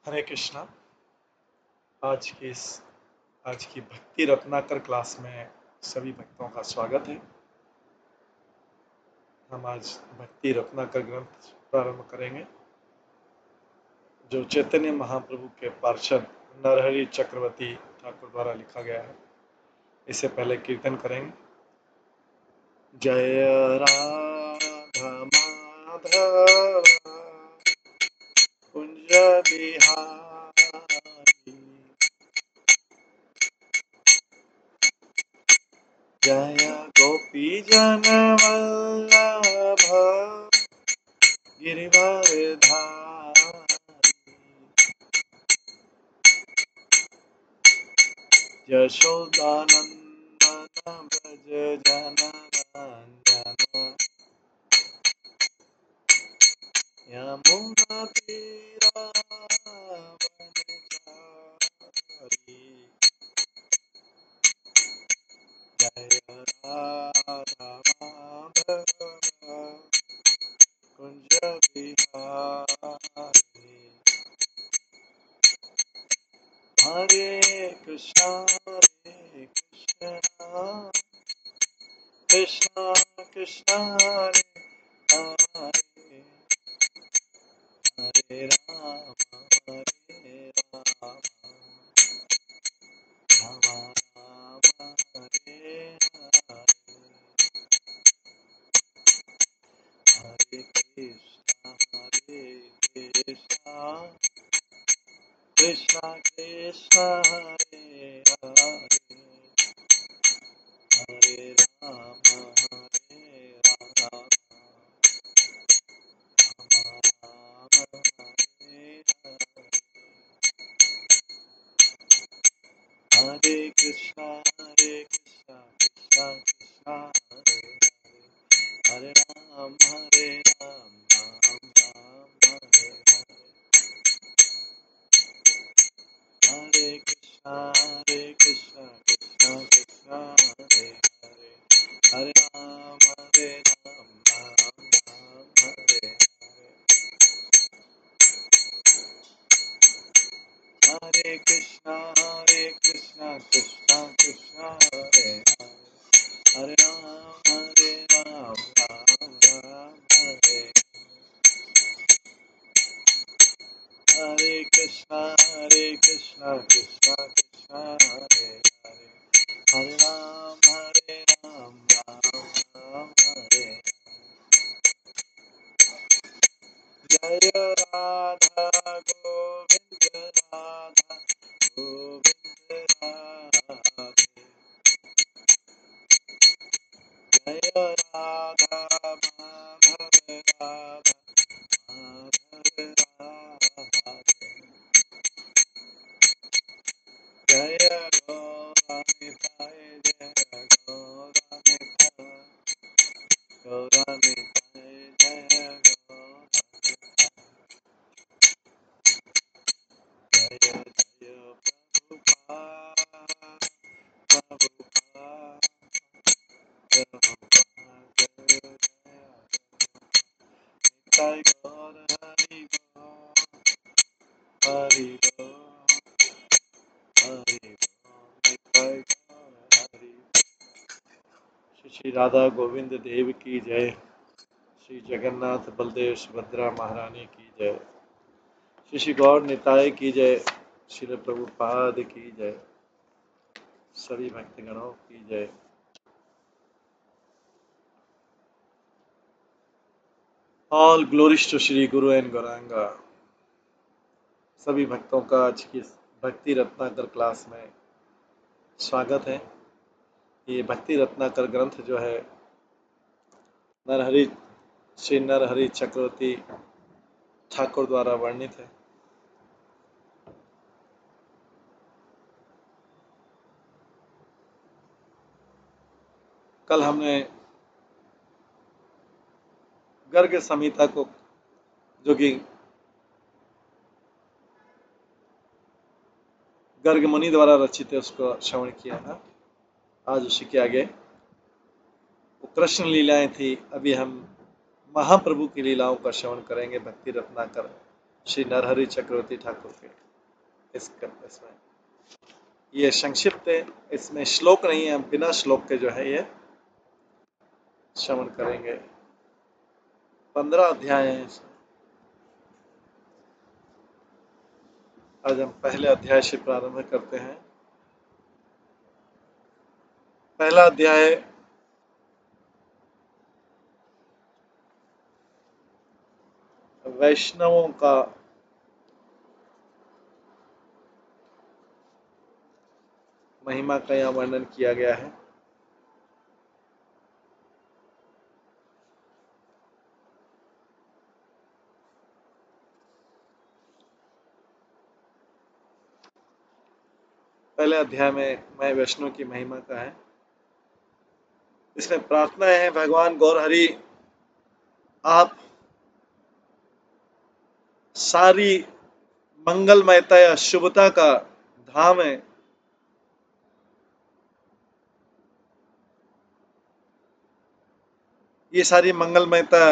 हरे कृष्णा। आज की भक्ति रत्नाकर क्लास में सभी भक्तों का स्वागत है। हम आज भक्ति रत्नाकर ग्रंथ प्रारंभ करेंगे, जो चैतन्य महाप्रभु के पार्षद नरहरि चक्रवर्ती ठाकुर द्वारा लिखा गया है। इससे पहले कीर्तन करेंगे। जय राधा माधव कुंज बिहारी, जय गोपी जन वल्लभ गिरिवरधारी, यशोदानंदन व्रज जनरंजन, यमुना तीरावनचारी, जय राधा माधव कुंज बिहारी। हरे कृष्णा कृष्णा कृष्णा हरे हरे, हरे राम राम हरे हरे, हरे कृष्णा कृष्णा कृष्णा हरे हरे, हरे राम राम हरे हरे, हरे कृष्णा कृष्णा कृष्णा हरे हरे, हरे राम राम हरे हरे, हरे कृष्णा कृष्णा कृष्णा हरे हरे, हरे राम राम हरे हरे, हरे कृष्णा कृष्णा कृष्णा हरे हरे, हरे राम राम हरे, हरे कृष्णा कृष्णा कृष्णा हरे हरे, हरे राम राम हरे, जय राधा गोविंद राधा गोविंद राधे, जय राधा माधव राधा माधव राधे, जय गौरानिताय जय गौरानिताय गौरानिताय जय गौरानिताय, जय जय प्रभुपाद प्रभुपाद प्रभुपाद, जय जय निताय गौर हरि गौर हरि गौर हरि गौर निताय गौर हरि। श्री राधा गोविंद देव की जय। श्री जगन्नाथ बलदेव सुभद्रा महारानी की जय। श्री गौर निताय की जय। श्री प्रभुपाद की जय। सभी भक्तगणों की जय। All glories to Shri Guru and Gauranga. सभी भक्तों का आज की भक्ति रत्नाकर क्लास में स्वागत है। ये भक्ति रत्नाकर ग्रंथ जो है नरहरि श्री नरहरि चक्रवर्ती ठाकुर द्वारा वर्णित है। कल हमने गर्ग संहिता को, जो कि गर्ग मुनि द्वारा रचित है, उसको श्रवण किया था। आज उसी के आगे वो कृष्ण लीलाएं थी। अभी हम महाप्रभु की लीलाओं का श्रवण करेंगे भक्ति रत्नाकर श्री नरहरि चक्रवर्ती ठाकुर के इसमें ये संक्षिप्त है, इसमें श्लोक नहीं है, हम बिना श्लोक के जो है ये श्रवण करेंगे। 15 अध्याय हैं इसमें। आज हम पहले अध्याय से प्रारंभ करते हैं। पहला अध्याय वैष्णवों का महिमा का यहाँ वर्णन किया गया है। पहले अध्याय में मैं वैष्णव की महिमा का है। इसमें प्रार्थना है, भगवान गौरहरि आप सारी मंगलमयता या शुभता का धाम है। ये सारी मंगलमयता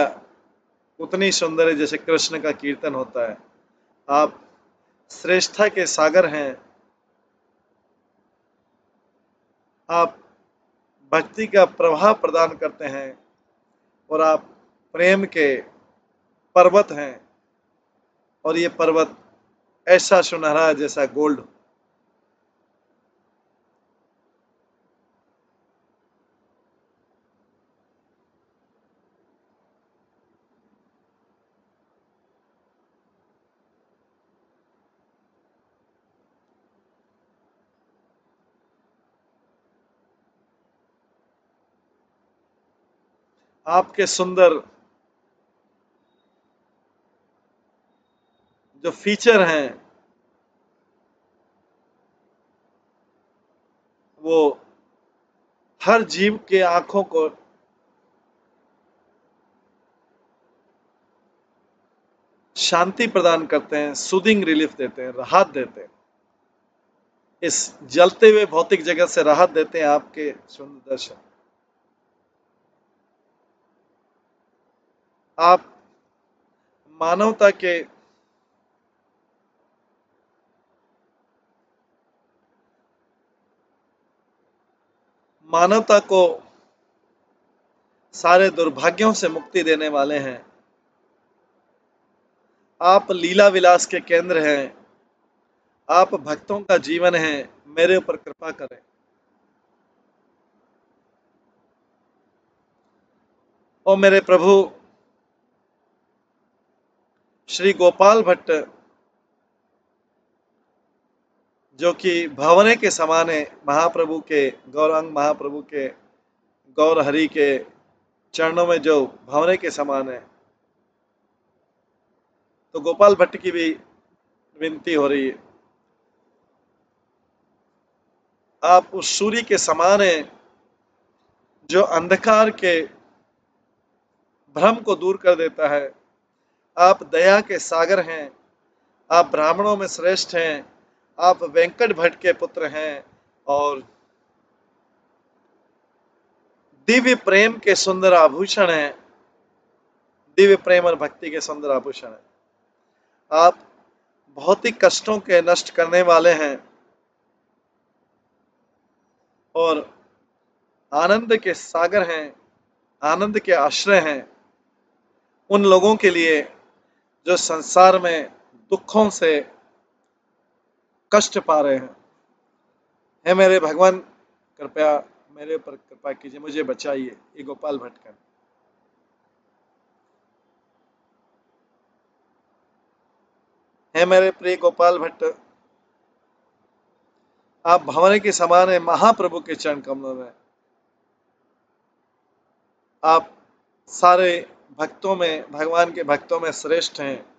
उतनी सुंदर है जैसे कृष्ण का कीर्तन होता है। आप श्रेष्ठता के सागर हैं। आप भक्ति का प्रवाह प्रदान करते हैं और आप प्रेम के पर्वत हैं। और ये पर्वत ऐसा सुनहरा जैसा गोल्ड। आपके सुंदर जो फीचर हैं वो हर जीव के आंखों को शांति प्रदान करते हैं, सूदिंग रिलीफ देते हैं, राहत देते हैं। इस जलते हुए भौतिक जगत से राहत देते हैं आपके सुंदर दर्शन। आप मानवता के मानवता को सारे दुर्भाग्यों से मुक्ति देने वाले हैं। आप लीला विलास के केंद्र हैं। आप भक्तों का जीवन है। मेरे ऊपर कृपा करें। और मेरे प्रभु श्री गोपाल भट्ट जो कि भंवरे के समान है, महाप्रभु के गौरांग महाप्रभु के गौर हरि के चरणों में जो भंवरे के समान है, तो गोपाल भट्ट की भी विनती हो रही है। आप उस सूर्य के समान हैं जो अंधकार के भ्रम को दूर कर देता है। आप दया के सागर हैं। आप ब्राह्मणों में श्रेष्ठ हैं। आप वेंकट भट्ट के पुत्र हैं और दिव्य प्रेम के सुंदर आभूषण हैं। दिव्य प्रेम और भक्ति के सुंदर आभूषण हैं। आप भौतिक कष्टों के नष्ट करने वाले हैं और आनंद के सागर हैं, आनंद के आश्रय हैं उन लोगों के लिए जो संसार में दुखों से कष्ट पा रहे हैं। हे मेरे भगवान, कृपया मेरे ऊपर कृपा कीजिए, मुझे बचाइए। ये गोपाल भट्ट का। हे मेरे प्रिय गोपाल भट्ट, आप भंवरे के समान है महाप्रभु के चरण कमलों में। आप सारे भक्तों में, भगवान के भक्तों में श्रेष्ठ हैं।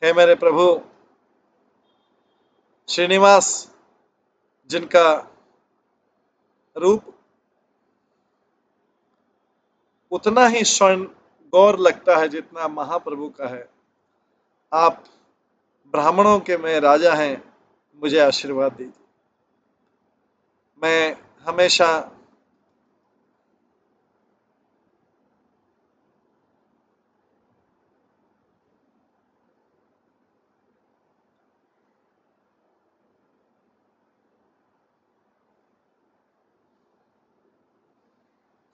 हे मेरे प्रभु श्रीनिवास, जिनका रूप उतना ही स्वर्ण गौर लगता है जितना महाप्रभु का है। आप ब्राह्मणों के में राजा हैं, मुझे आशीर्वाद दीजिए। मैं हमेशा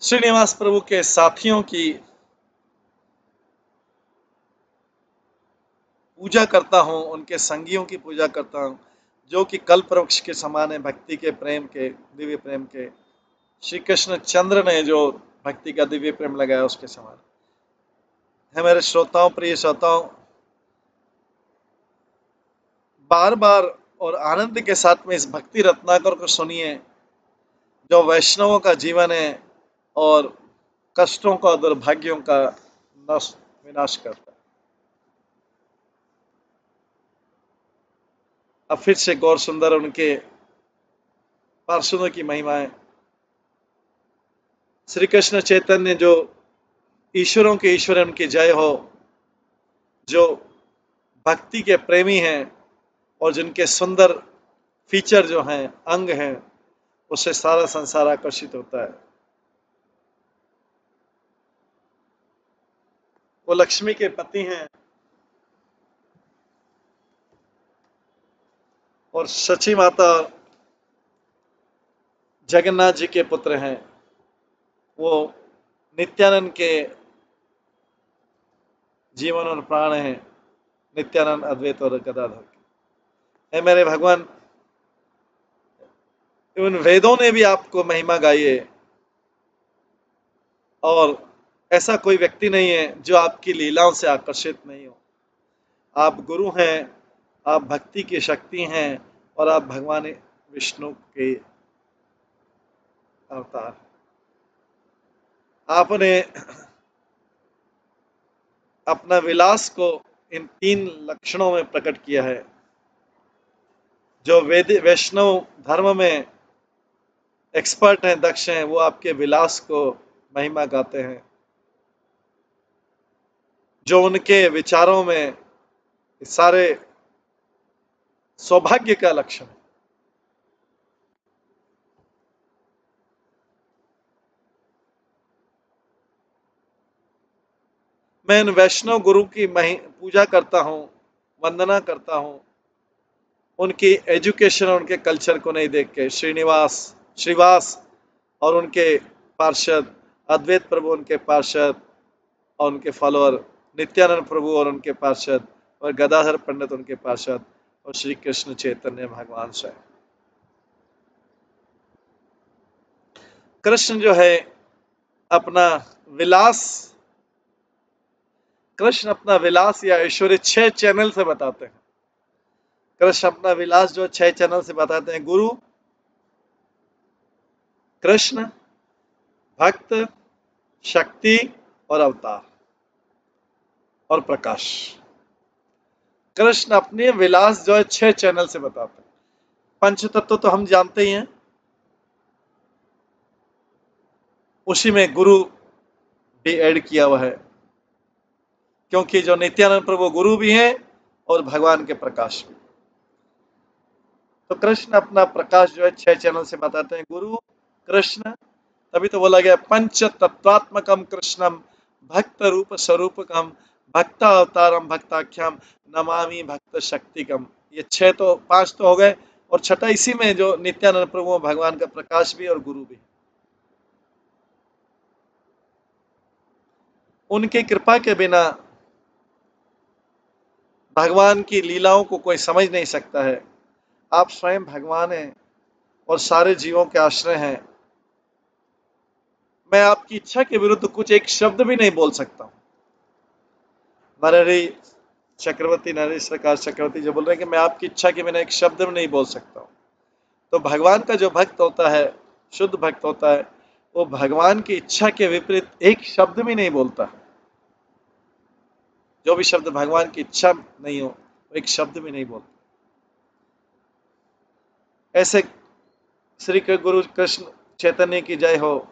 श्रीनिवास प्रभु के साथियों की पूजा करता हूँ, उनके संगियों की पूजा करता हूँ, जो कि कल्प वृक्ष के समान है, भक्ति के, प्रेम के, दिव्य प्रेम के। श्री कृष्ण चंद्र ने जो भक्ति का दिव्य प्रेम लगाया उसके समान है। मेरे श्रोताओं, प्रिय श्रोताओं, बार बार और आनंद के साथ में इस भक्ति रत्नाकर को सुनिए, जो वैष्णवों का जीवन है और कष्टों का, दुर्भाग्यों का विनाश करता है। अब फिर से गौर सुंदर उनके पार्षदों की महिमाएं। श्री कृष्ण चैतन्य जो ईश्वरों के ईश्वर, उनकी जय हो, जो भक्ति के प्रेमी हैं और जिनके सुंदर फीचर जो हैं, अंग हैं, उससे सारा संसार आकर्षित होता है। वो लक्ष्मी के पति हैं और सची माता जगन्नाथ जी के पुत्र हैं। वो नित्यानंद के जीवन और प्राण हैं, नित्यानंद, अद्वैत और गदाधर है। मेरे भगवान, उन वेदों ने भी आपको महिमा गाई है और ऐसा कोई व्यक्ति नहीं है जो आपकी लीलाओं से आकर्षित नहीं हो। आप गुरु हैं, आप भक्ति की शक्ति हैं और आप भगवान विष्णु के अवतार। आपने अपना विलास को इन 3 लक्षणों में प्रकट किया है। जो वैष्णव धर्म में एक्सपर्ट हैं, दक्ष हैं, वो आपके विलास को महिमा गाते हैं। जो उनके विचारों में सारे सौभाग्य का लक्षण है। मैं इन वैष्णव गुरु की पूजा करता हूँ, वंदना करता हूँ, उनकी एजुकेशन और उनके कल्चर को नहीं देख के। श्रीवास और उनके पार्षद, अद्वैत प्रभु उनके पार्षद और उनके फॉलोअर, नित्यानंद प्रभु और उनके पार्षद, और गदाधर पंडित उनके पार्षद, और श्री कृष्ण चैतन्य भगवान स्वयं। कृष्ण जो है अपना विलास, कृष्ण अपना विलास या ऐश्वर्य 6 चैनल से बताते हैं। कृष्ण अपना विलास जो 6 चैनल से बताते हैं। गुरु, कृष्ण, भक्त, शक्ति और अवतार और प्रकाश। कृष्ण अपने विलास जो है 6 चैनल से बताते हैं। पंच तत्व तो हम जानते ही हैं, उसी में गुरु भी ऐड किया हुआ है, क्योंकि जो नित्यानंद प्रभु गुरु भी हैं और भगवान के प्रकाश भी। तो कृष्ण अपना प्रकाश जो है 6 चैनल से बताते हैं। गुरु, कृष्ण, तभी तो बोला गया पंच तत्वात्मकम कृष्णम भक्त रूप स्वरूपकम भक्ता अवतारम भक्ताख्यम नमामि भक्त शक्तिकम। ये 6 तो 5 तो हो गए, और छठा इसी में जो नित्यानंद प्रभु भगवान का प्रकाश भी और गुरु भी। उनकी कृपा के बिना भगवान की लीलाओं को कोई समझ नहीं सकता है। आप स्वयं भगवान हैं और सारे जीवों के आश्रय हैं। मैं आपकी इच्छा के विरुद्ध कुछ एक शब्द भी नहीं बोल सकता हूं। नरहरि चक्रवर्ती, नरेश प्रकाश चक्रवर्ती जो बोल रहे हैं कि मैं आपकी इच्छा के बिना एक शब्द भी नहीं बोल सकता हूं। तो भगवान का जो भक्त होता है, शुद्ध भक्त होता है, वो भगवान की इच्छा के विपरीत एक शब्द भी नहीं बोलता। जो भी शब्द भगवान की इच्छा नहीं हो, वो एक शब्द भी नहीं बोलता। ऐसे श्री गुरु कृष्ण चैतन्य की जय हो,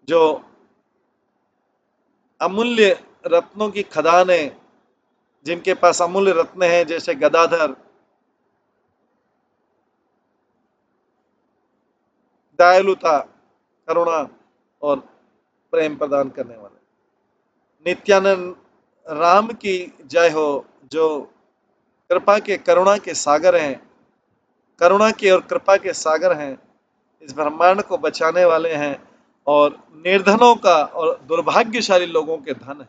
जो अमूल्य रत्नों की खदान है, जिनके पास अमूल्य रत्न हैं, जैसे गदाधर, दयालुता, करुणा और प्रेम प्रदान करने वाले। नित्यानंद राम की जय हो, जो कृपा के, करुणा के सागर हैं, करुणा के और कृपा के सागर हैं, इस ब्रह्मांड को बचाने वाले हैं, और निर्धनों का और दुर्भाग्यशाली लोगों के धन है,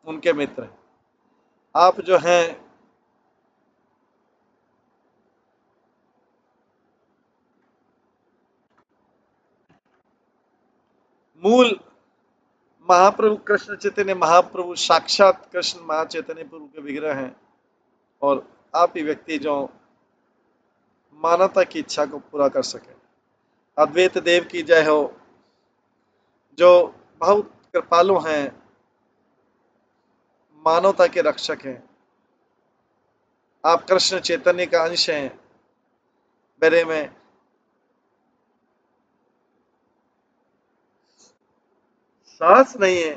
उनके मित्र हैं। आप जो हैं मूल महाप्रभु कृष्ण चैतन्य महाप्रभु साक्षात कृष्ण महाचैतन्य प्रभु के विग्रह हैं, और आप ही व्यक्ति जो मानवता की इच्छा को पूरा कर सके। अद्वैत देव की जय हो, जो बहुत कृपालु हैं, मानवता के रक्षक हैं। आप कृष्ण चैतन्य का अंश हैं। मेरे में साहस नहीं है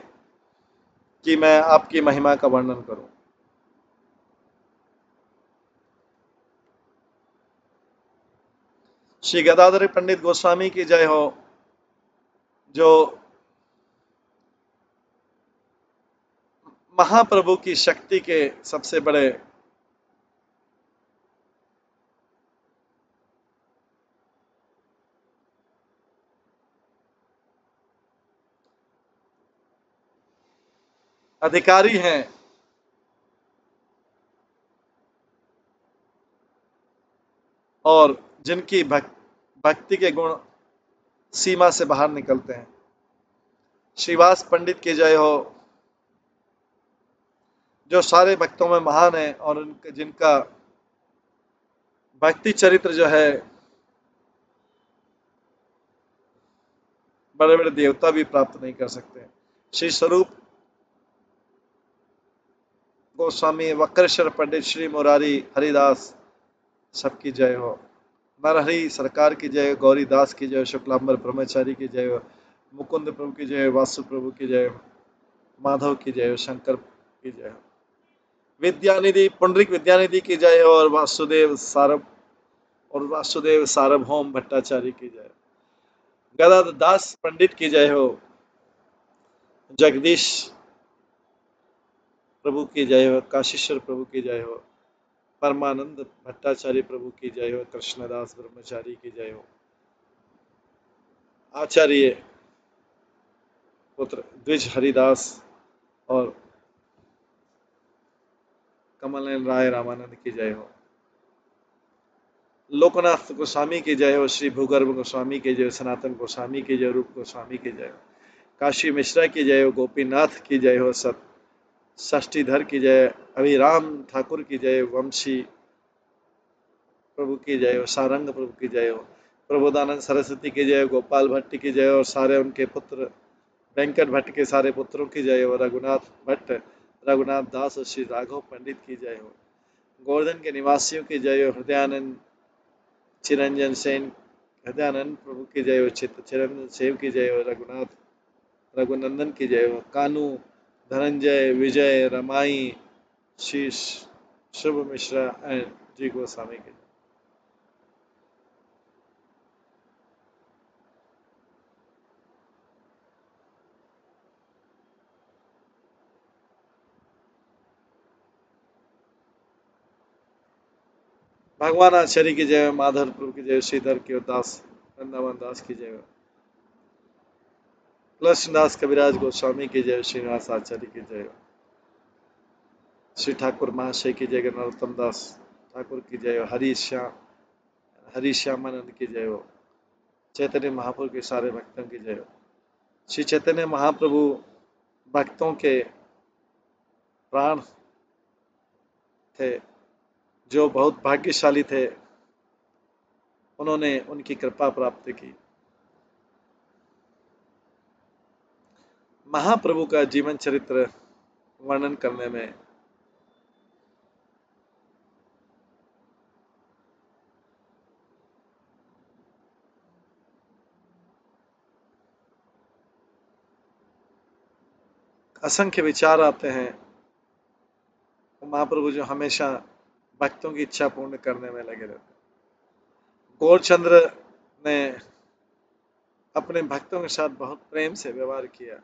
कि मैं आपकी महिमा का वर्णन करूं। श्री गदाधर पंडित गोस्वामी की जय हो, जो महाप्रभु की शक्ति के सबसे बड़े अधिकारी हैं, और जिनकी भक्ति के गुण सीमा से बाहर निकलते हैं। श्रीवास पंडित की जय हो, जो सारे भक्तों में महान है और जिनका भक्ति चरित्र जो है बड़े बड़े देवता भी प्राप्त नहीं कर सकते। श्री स्वरूप गोस्वामी, वक्रेश्वर पंडित, श्री मुरारी हरिदास, सबकी जय हो। नरहरि सरकार की जय, गौरी दास की जय, शुक्लांबर ब्रह्मचारी की जय, मुकुंद प्रभु की जय, वासु प्रभु की जय, माधव की जय, शंकर की जय, विद्यानिधि पुंडरिक विद्यानिधि की जय और वासुदेव सार्वभौम भट्टाचार्य की जय। गदाधर दास पंडित की जय हो, जगदीश प्रभु की जय हो, काशीश्वर प्रभु की जय हो, परमानंद भट्टाचार्य प्रभु की जय हो, कृष्णदास ब्रह्मचारी की जय हो, आचार्य पुत्र द्विज हरिदास और कमलनयन राय रामानंद की जय हो, लोकनाथ गोस्वामी की जय हो, श्री भूगर्भ गोस्वामी की जय, सनातन गोस्वामी की जय, रूप गोस्वामी की जय हो, काशी मिश्रा की जय हो, गोपीनाथ की जय हो, षष्ठीधर की जय, अभिराम ठाकुर की जय, वंशी प्रभु की जय हो, सारंग प्रभु की जय हो, प्रबोधानंद सरस्वती की जय, गोपाल भट्ट की जय और सारे उनके पुत्र, वेंकट भट्ट के सारे पुत्रों की जय हो, रघुनाथ भट्ट, रघुनाथ दास और श्री राघव पंडित की जय हो, गोवर्धन के निवासियों की जय हो, हृदयानंद चिरंजन सेन, हृदयानंद प्रभु की जय हो, चिरंजन सेव की जय हो, रघुनंदन की जय हो, कानू, धनंजय, विजय, रमाई, श्री शुभ मिश्रा एंड जी गोस्वामी की। भगवान आचार्य की जय, माधव प्रभु की जय, श्रीधर की दास, वृंदावन दास की जय, कृष्णदास कविराज गोस्वामी की जय, श्रीनिवास आचार्य की जय, श्री ठाकुर महाशय की जय, नरोत्तम दास ठाकुर की जय, हरि श्यामानंद की जय हो, चैतन्य महाप्रभु के सारे भक्तों की जय हो। श्री चैतन्य महाप्रभु भक्तों के प्राण थे, जो बहुत भाग्यशाली थे, उन्होंने उनकी कृपा प्राप्त की। महाप्रभु का जीवन चरित्र वर्णन करने में असंख्य विचार आते हैं। महाप्रभु जो हमेशा भक्तों की इच्छा पूर्ण करने में लगे रहते। गौरचंद्र ने अपने भक्तों के साथ बहुत प्रेम से व्यवहार किया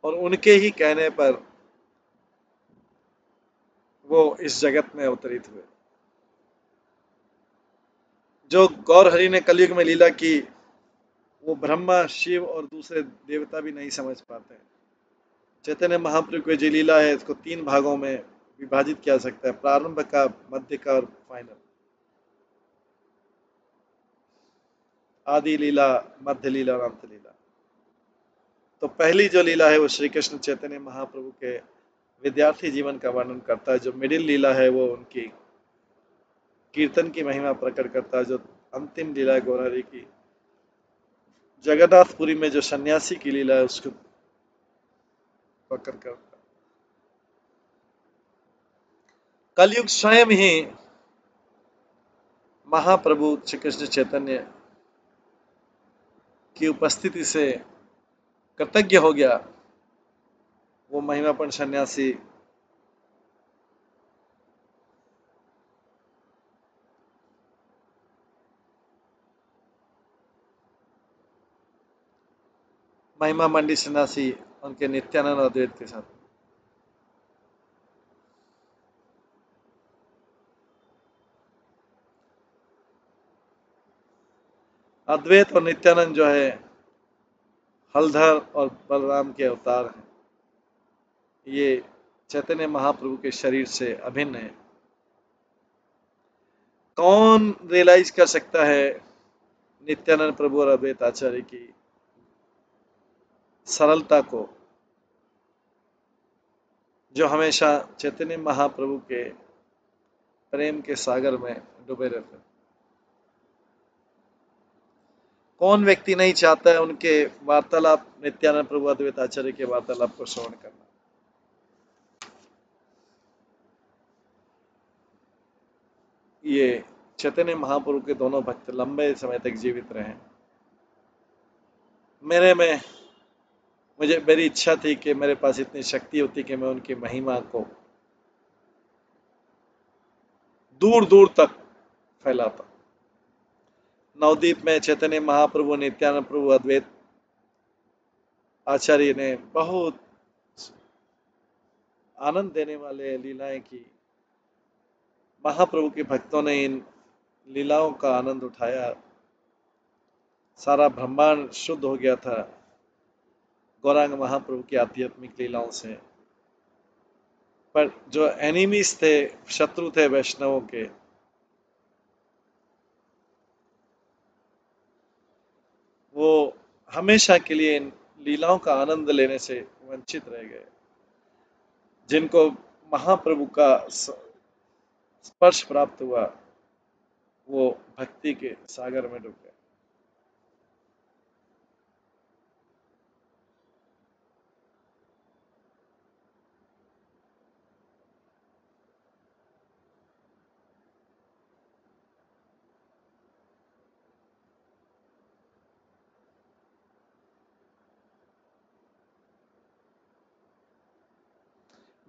और उनके ही कहने पर वो इस जगत में अवतरित हुए। जो गौर हरि ने कलयुग में लीला की, वो ब्रह्मा, शिव और दूसरे देवता भी नहीं समझ पाते हैं। चैतन्य महाप्रभु की जो लीला है, इसको 3 भागों में विभाजित किया सकता है, प्रारंभ का, मध्य का और फाइनल। आदि लीला, मध्य लीला और अंत लीला। तो पहली जो लीला है वो श्री कृष्ण चैतन्य महाप्रभु के विद्यार्थी जीवन का वर्णन करता है। जो मिडिल लीला है वो उनकी कीर्तन की महिमा प्रकट करता है। जो अंतिम लीला है गौरहरि की, जगन्नाथपुरी में जो सन्यासी की लीला है, उसको प्रकट करता है। कलयुग स्वयं ही महाप्रभु श्री कृष्ण चैतन्य की उपस्थिति से कृतज्ञ हो गया। वो महिमापन सन्यासी महिमा मंडी सन्यासी उनके नित्यानंद और अद्वैत के साथ। अद्वैत और नित्यानंद जो है हलधर और बलराम के अवतार हैं। ये चैतन्य महाप्रभु के शरीर से अभिन्न है। कौन रियलाइज कर सकता है नित्यानंद प्रभु और अद्वैत आचार्य की सरलता को, जो हमेशा चैतन्य महाप्रभु के प्रेम के सागर में डूबे रहते हैं। कौन व्यक्ति नहीं चाहता है उनके वार्तालाप, नित्यानंद प्रभु अद्वैत आचार्य के वार्तालाप को श्रवण करना। ये चैतन्य महाप्रभु के दोनों भक्त लंबे समय तक जीवित रहे। मेरी इच्छा थी कि मेरे पास इतनी शक्ति होती कि मैं उनकी महिमा को दूर दूर तक फैलाता। नवदीप में चैतन्य महाप्रभु, नित्यानंद प्रभु, अद्वैत आचार्य ने बहुत आनंद देने वाले लीलाएं की। महाप्रभु के भक्तों ने इन लीलाओं का आनंद उठाया। सारा ब्रह्मांड शुद्ध हो गया था गौरांग महाप्रभु की आध्यात्मिक लीलाओं से। पर जो एनिमीज थे, शत्रु थे वैष्णवों के, वो हमेशा के लिए इन लीलाओं का आनंद लेने से वंचित रह गए। जिनको महाप्रभु का स्पर्श प्राप्त हुआ, वो भक्ति के सागर में डूब गए।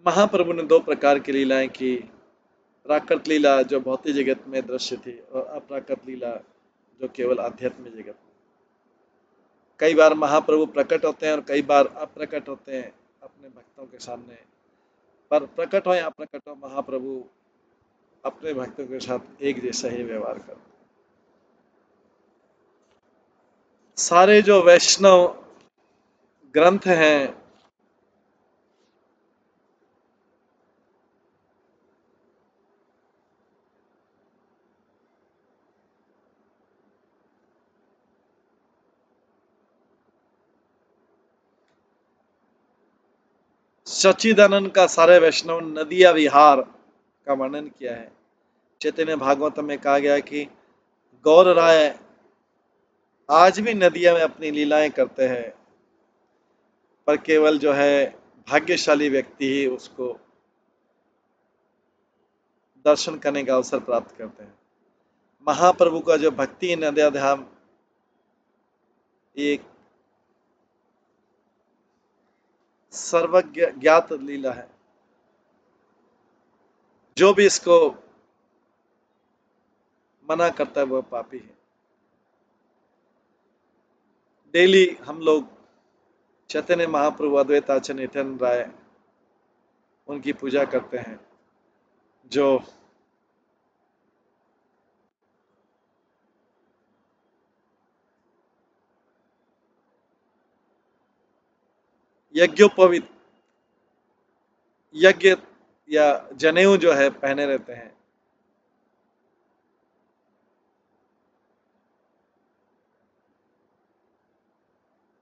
महाप्रभु ने 2 प्रकार की लीलाएं की। प्राकृत लीला जो भौतिक जगत में दृश्य थी, और अप्राकृत लीला जो केवल आध्यात्मिक जगत में। कई बार महाप्रभु प्रकट होते हैं और कई बार अप्रकट होते हैं अपने भक्तों के सामने। पर प्रकट हो या अप्रकट हो, महाप्रभु अपने भक्तों के साथ एक जैसा ही व्यवहार करते हैं। सारे जो वैष्णव ग्रंथ हैं, सच्चिदानंद का सारे वैष्णव नदिया विहार का वर्णन किया है। चैतन्य भागवत में कहा गया है कि गौर राय आज भी नदिया में अपनी लीलाएं करते हैं, पर केवल जो है भाग्यशाली व्यक्ति ही उसको दर्शन करने का अवसर प्राप्त करते हैं। महाप्रभु का जो भक्ति नदिया धाम एक सर्वज्ञ ज्ञात लीला है। जो भी इसको मना करता है वह पापी है। डेली हम लोग चैतन्य महाप्रभु, अद्वैत आचार्य, नित्यानंद राय, उनकी पूजा करते हैं, जो यज्ञोपवीत यज्ञ या जनेऊ जो है पहने रहते हैं।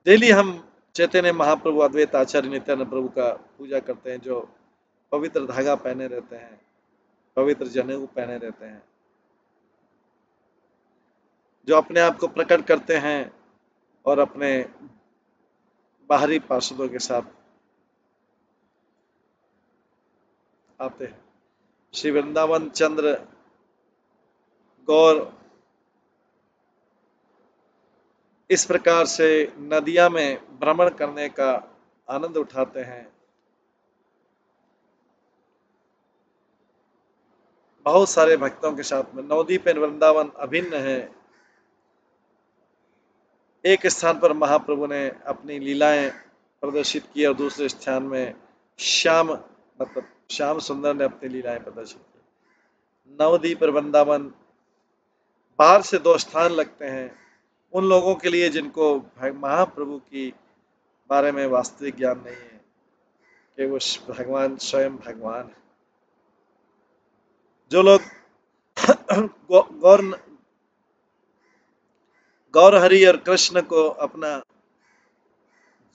डेली हम चैतन्य महाप्रभु अद्वैत आचार्य नित्यानंद प्रभु का पूजा करते हैं, जो पवित्र धागा पहने रहते हैं, पवित्र जनेऊ पहने रहते हैं, जो अपने आप को प्रकट करते हैं और अपने बाहरी पार्षदों के साथ आते हैं। श्री वृंदावन चंद्र गौर इस प्रकार से नदिया में भ्रमण करने का आनंद उठाते हैं। बहुत सारे भक्तों के साथ में नवद्वीप एवं वृंदावन अभिन्न है। एक स्थान पर महाप्रभु ने अपनी लीलाएं प्रदर्शित की और दूसरे स्थान में श्याम मतलब श्याम सुंदर ने अपनी लीलाएं प्रदर्शित की। नवद्वीप और वृंदावन बाहर से दो स्थान लगते हैं उन लोगों के लिए जिनको महाप्रभु की बारे में वास्तविक ज्ञान नहीं है कि वो भगवान स्वयं भगवान है। जो लोग गौर हरि और कृष्ण को अपना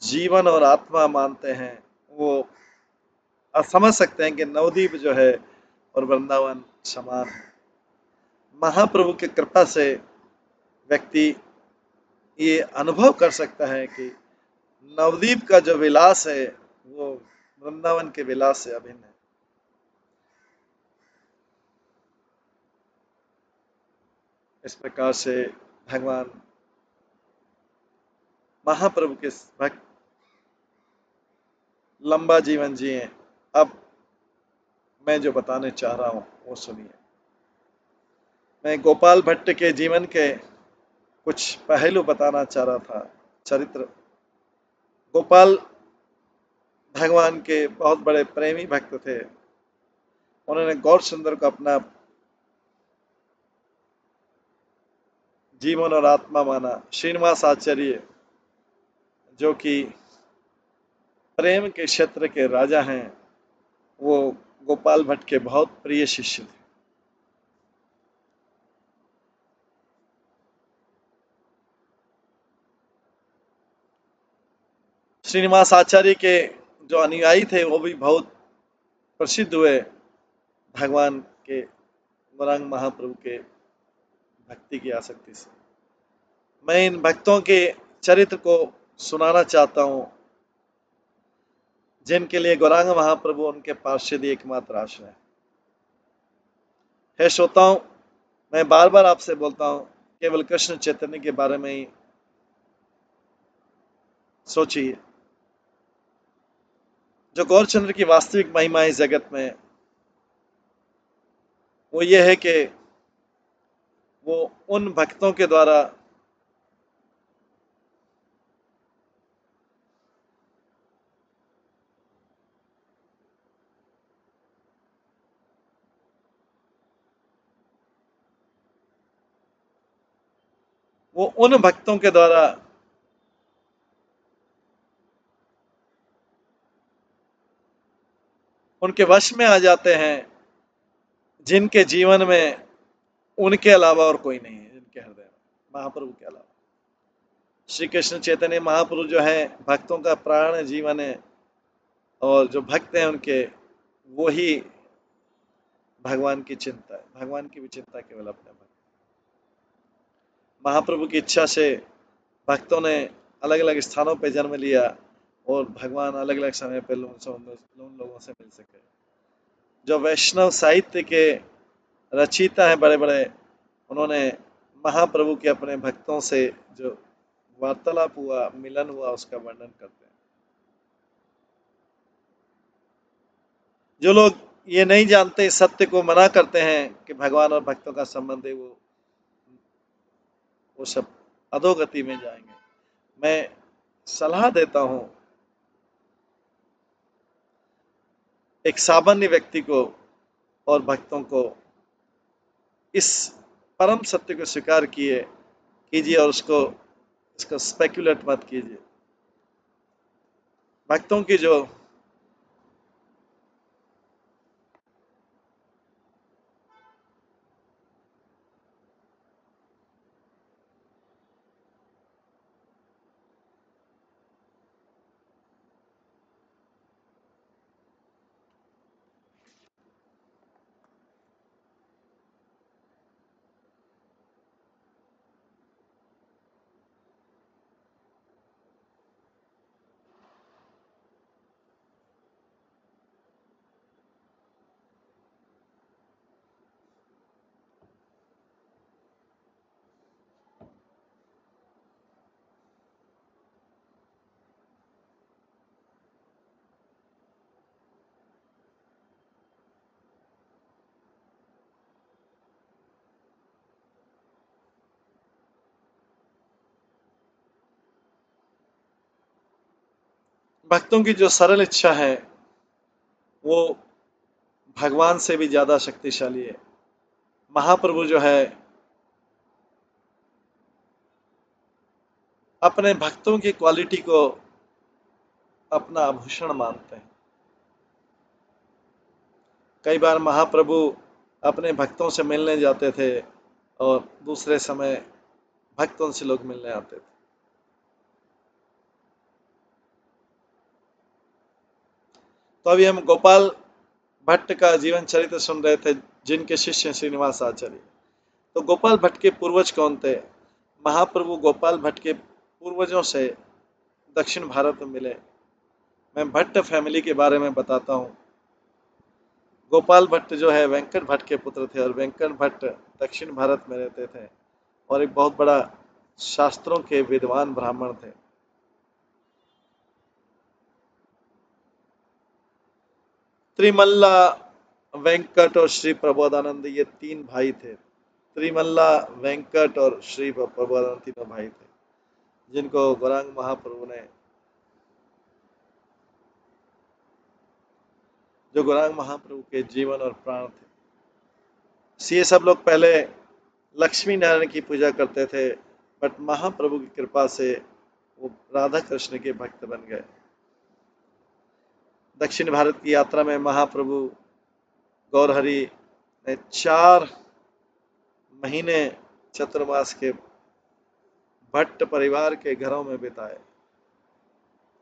जीवन और आत्मा मानते हैं, वो समझ सकते हैं कि नवद्वीप जो है और वृंदावन समान है। महाप्रभु की कृपा से व्यक्ति ये अनुभव कर सकता है कि नवद्वीप का जो विलास है वो वृंदावन के विलास से अभिन्न है। इस प्रकार से भगवान महाप्रभु के भक्त लंबा जीवन जिए। अब मैं जो बताने चाह रहा हूं वो सुनिए। मैं गोपाल भट्ट के जीवन के कुछ पहलू बताना चाह रहा था। चरित्र गोपाल भगवान के बहुत बड़े प्रेमी भक्त थे। उन्होंने गौर सुंदर को अपना जीवन और आत्मा माना। श्रीनिवास आचार्य जो कि प्रेम के क्षेत्र के राजा हैं, वो गोपाल भट्ट के बहुत प्रिय शिष्य थे। श्रीनिवास आचार्य के जो अनुयायी थे वो भी बहुत प्रसिद्ध हुए भगवान के गौरांग महाप्रभु के भक्ति की आसक्ति से। मैं इन भक्तों के चरित्र को सुनाना चाहता हूं जिनके लिए गौरांग महाप्रभु उनके पार्षद एकमात्र आश्रय है। हे श्रोताओं, मैं बार बार आपसे बोलता हूं, केवल कृष्ण चैतन्य के बारे में ही सोचिए। जो गौरचंद्र की वास्तविक महिमा इस जगत में वो ये है कि वो उन भक्तों के द्वारा उनके वश में आ जाते हैं जिनके जीवन में उनके अलावा और कोई नहीं है। जिनके हृदय में महाप्रभु के अलावा श्री कृष्ण चैतन्य महाप्रभु जो है भक्तों का प्राण जीवन है, और जो भक्त हैं उनके वो ही भगवान की चिंता है। भगवान की भी चिंता केवल अपने भक्त। महाप्रभु की इच्छा से भक्तों ने अलग अलग स्थानों पर जन्म लिया और भगवान अलग अलग समय पर उन लोगों से मिल सके। जो वैष्णव साहित्य के रचयिता हैं बड़े बड़े, उन्होंने महाप्रभु के अपने भक्तों से जो वार्तालाप हुआ, मिलन हुआ, उसका वर्णन करते हैं। जो लोग ये नहीं जानते, सत्य को मना करते हैं कि भगवान और भक्तों का संबंध है, वो सब अधोगति में जाएंगे। मैं सलाह देता हूं एक सामान्य व्यक्ति को और भक्तों को इस परम सत्य को स्वीकार कीजिए और इसको स्पेकुलेट मत कीजिए। भक्तों की जो भक्तों की जो सरल इच्छा है वो भगवान से भी ज्यादा शक्तिशाली है। महाप्रभु जो है अपने भक्तों की क्वालिटी को अपना आभूषण मानते हैं। कई बार महाप्रभु अपने भक्तों से मिलने जाते थे और दूसरे समय भक्तों से लोग मिलने आते थे। तो अभी हम गोपाल भट्ट का जीवन चरित्र सुन रहे थे, जिनके शिष्य श्रीनिवास आचार्य। तो गोपाल भट्ट के पूर्वज कौन थे? महाप्रभु गोपाल भट्ट के पूर्वजों से दक्षिण भारत में मिले। मैं भट्ट फैमिली के बारे में बताता हूँ। गोपाल भट्ट जो है वेंकट भट्ट के पुत्र थे और वेंकट भट्ट दक्षिण भारत में रहते थे और एक बहुत बड़ा शास्त्रों के विद्वान ब्राह्मण थे। त्रिमल्ला, वेंकट और श्री प्रबोधानंद, ये तीन भाई थे। त्रिमल्ला, वेंकट और श्री प्रबोधानंद तीनों भाई थे, जिनको गौरांग महाप्रभु ने जो गौरांग महाप्रभु के जीवन और प्राण थे। ये सब लोग पहले लक्ष्मी नारायण की पूजा करते थे, बट महाप्रभु की कृपा से वो राधा कृष्ण के भक्त बन गए। दक्षिण भारत की यात्रा में महाप्रभु गौरहरि ने 4 महीने चतुर्मास के भट्ट परिवार के घरों में बिताए।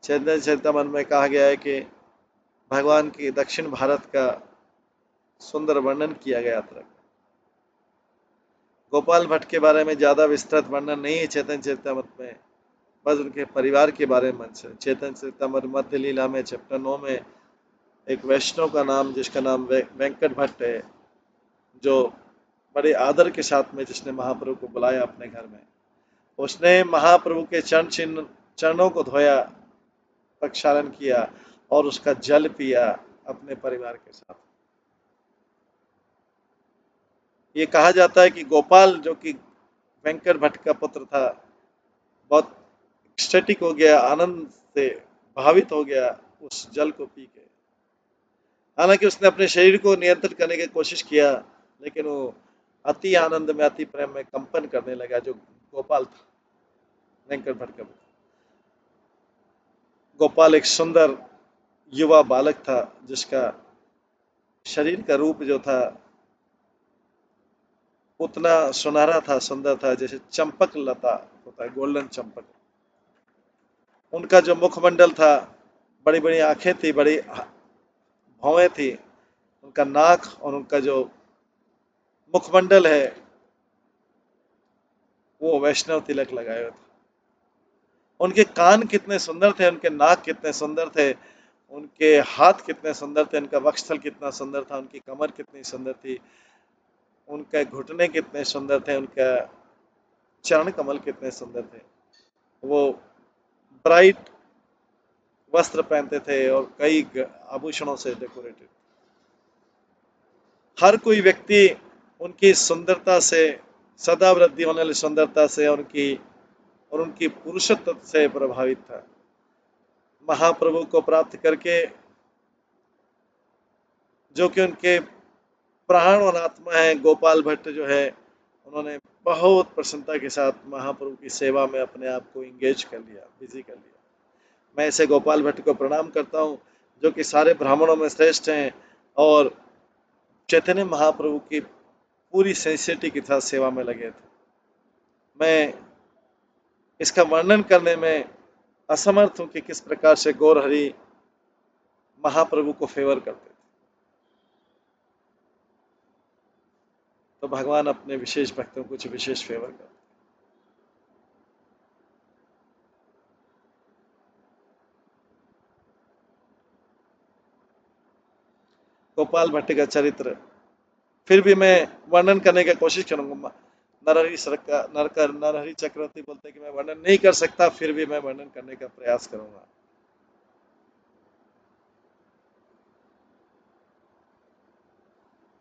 चैतन्य चरितमृत में कहा गया है कि भगवान की दक्षिण भारत का सुंदर वर्णन किया गया था। गोपाल भट्ट के बारे में ज्यादा विस्तृत वर्णन नहीं है चैतन्य चरितमृत में, बस उनके परिवार के बारे में। चैतन्य चरितमृत मध्य लीला में चैप्टर 9 में एक वैष्णव का नाम, जिसका नाम वेंकट भट्ट है, जो बड़े आदर के साथ में जिसने महाप्रभु को बुलाया अपने घर में, उसने महाप्रभु के चरणों को धोया, प्रक्षालन किया और उसका जल पिया अपने परिवार के साथ। ये कहा जाता है कि गोपाल, जो कि वेंकट भट्ट का पुत्र था, बहुत एक्सटेटिक हो गया, आनंद से भावित हो गया उस जल को पी के। हालांकि उसने अपने शरीर को नियंत्रित करने की कोशिश किया, लेकिन वो अति आनंद में, अति प्रेम में कंपन करने लगा, जो गोपाल था, वेंकट भट्ट का। गोपाल एक सुंदर युवा बालक था, जिसका शरीर का रूप जो था उतना सुनहरा था, सुंदर था, जैसे चंपक लता होता है, गोल्डन चंपक। उनका जो मुखमंडल था, बड़ी बड़ी आंखें थी, बड़ी भौहें थी, उनका नाक और उनका जो मुखमंडल है वो वैष्णव तिलक लगाए हुए थे। उनके कान कितने सुंदर थे, उनके नाक कितने सुंदर थे, उनके हाथ कितने सुंदर थे, उनका वक्षस्थल कितना सुंदर था, उनकी कमर कितनी सुंदर थी, उनके घुटने कितने सुंदर थे, उनका चरण कमल कितने सुंदर थे। वो ब्राइट वस्त्र पहनते थे और कई आभूषणों से डेकोरेटेड। हर कोई व्यक्ति उनकी सुंदरता से, सदा वृद्धि होने वाली सुंदरता से, और उनकी पुरुषत्व से प्रभावित था। महाप्रभु को प्राप्त करके, जो कि उनके प्राण और आत्मा है, गोपाल भट्ट जो है, उन्होंने बहुत प्रसन्नता के साथ महाप्रभु की सेवा में अपने आप को इंगेज कर लिया, बिजी कर लिया। मैं ऐसे गोपाल भट्ट को प्रणाम करता हूँ, जो कि सारे ब्राह्मणों में श्रेष्ठ हैं और चैतन्य महाप्रभु की पूरी सिंसियरिटी के साथ सेवा में लगे थे। मैं इसका वर्णन करने में असमर्थ हूँ कि किस प्रकार से गौर हरि महाप्रभु को फेवर करते थे। तो भगवान अपने विशेष भक्तों को कुछ विशेष फेवर करते। गोपाल भट्ट का चरित्र फिर भी मैं वर्णन करने की कोशिश करूंगा। नरहरि सरकार नरहरि चक्रवर्ती बोलते हैं कि मैं वर्णन नहीं कर सकता, फिर भी मैं वर्णन करने का प्रयास करूंगा।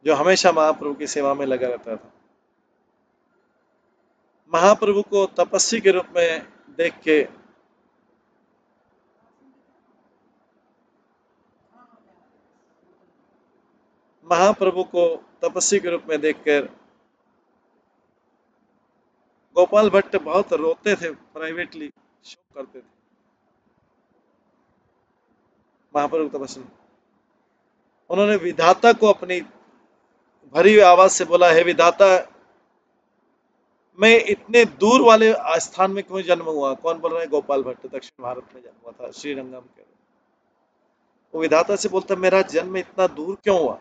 जो हमेशा महाप्रभु की सेवा में लगा रहता था। महाप्रभु को तपस्वी के रूप में देख के महाप्रभु को तपस्वी के रूप में देखकर गोपाल भट्ट बहुत रोते थे, प्राइवेटली शोक करते थे। महाप्रभु तपस्वी उन्होंने विधाता को अपनी भरी हुई आवाज से बोला, हे विधाता, मैं इतने दूर वाले स्थान में क्यों जन्म हुआ? कौन बोल रहा है? गोपाल भट्ट दक्षिण भारत में जन्म हुआ था, श्रीरंगम के। वो विधाता से बोलता, मेरा जन्म इतना दूर क्यों हुआ?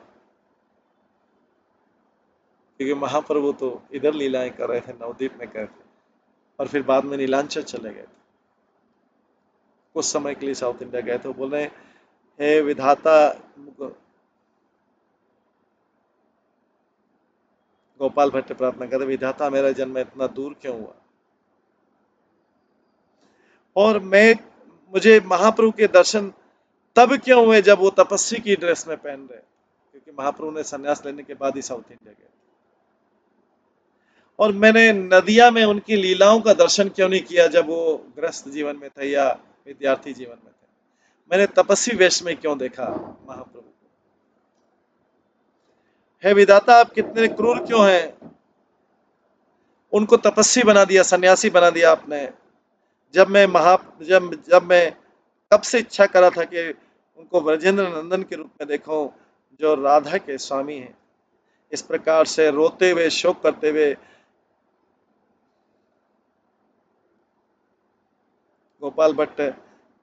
क्योंकि महाप्रभु तो इधर लीलाएं कर रहे थे, नवद्वीप में कर थे, और फिर बाद में नीलांचल चले गए थे। कुछ समय के लिए साउथ इंडिया गए थे। बोल रहे, हे विधाता, गोपाल भट्ट प्रार्थना करते, विधाता मेरा जन्म इतना दूर क्यों हुआ? और मुझे महाप्रभु के दर्शन तब क्यों हुए जब वो तपस्वी की ड्रेस में पहन रहे? क्योंकि महाप्रभु ने संन्यास लेने के बाद ही साउथ इंडिया गए। और मैंने नदिया में उनकी लीलाओं का दर्शन क्यों नहीं किया जब वो गृहस्थ जीवन में थे या विद्यार्थी जीवन में थे? मैंने तपस्वी वेश में क्यों देखा महाप्रभु को? हे विधाता, आप कितने क्रूर क्यों हैं? उनको तपस्वी बना दिया, सन्यासी बना दिया आपने। जब मैं कब से इच्छा करा था कि उनको ब्रजेंद्र नंदन के रूप में देखूं, जो राधा के स्वामी हैं। इस प्रकार से रोते हुए, शोक करते हुए गोपाल भट्ट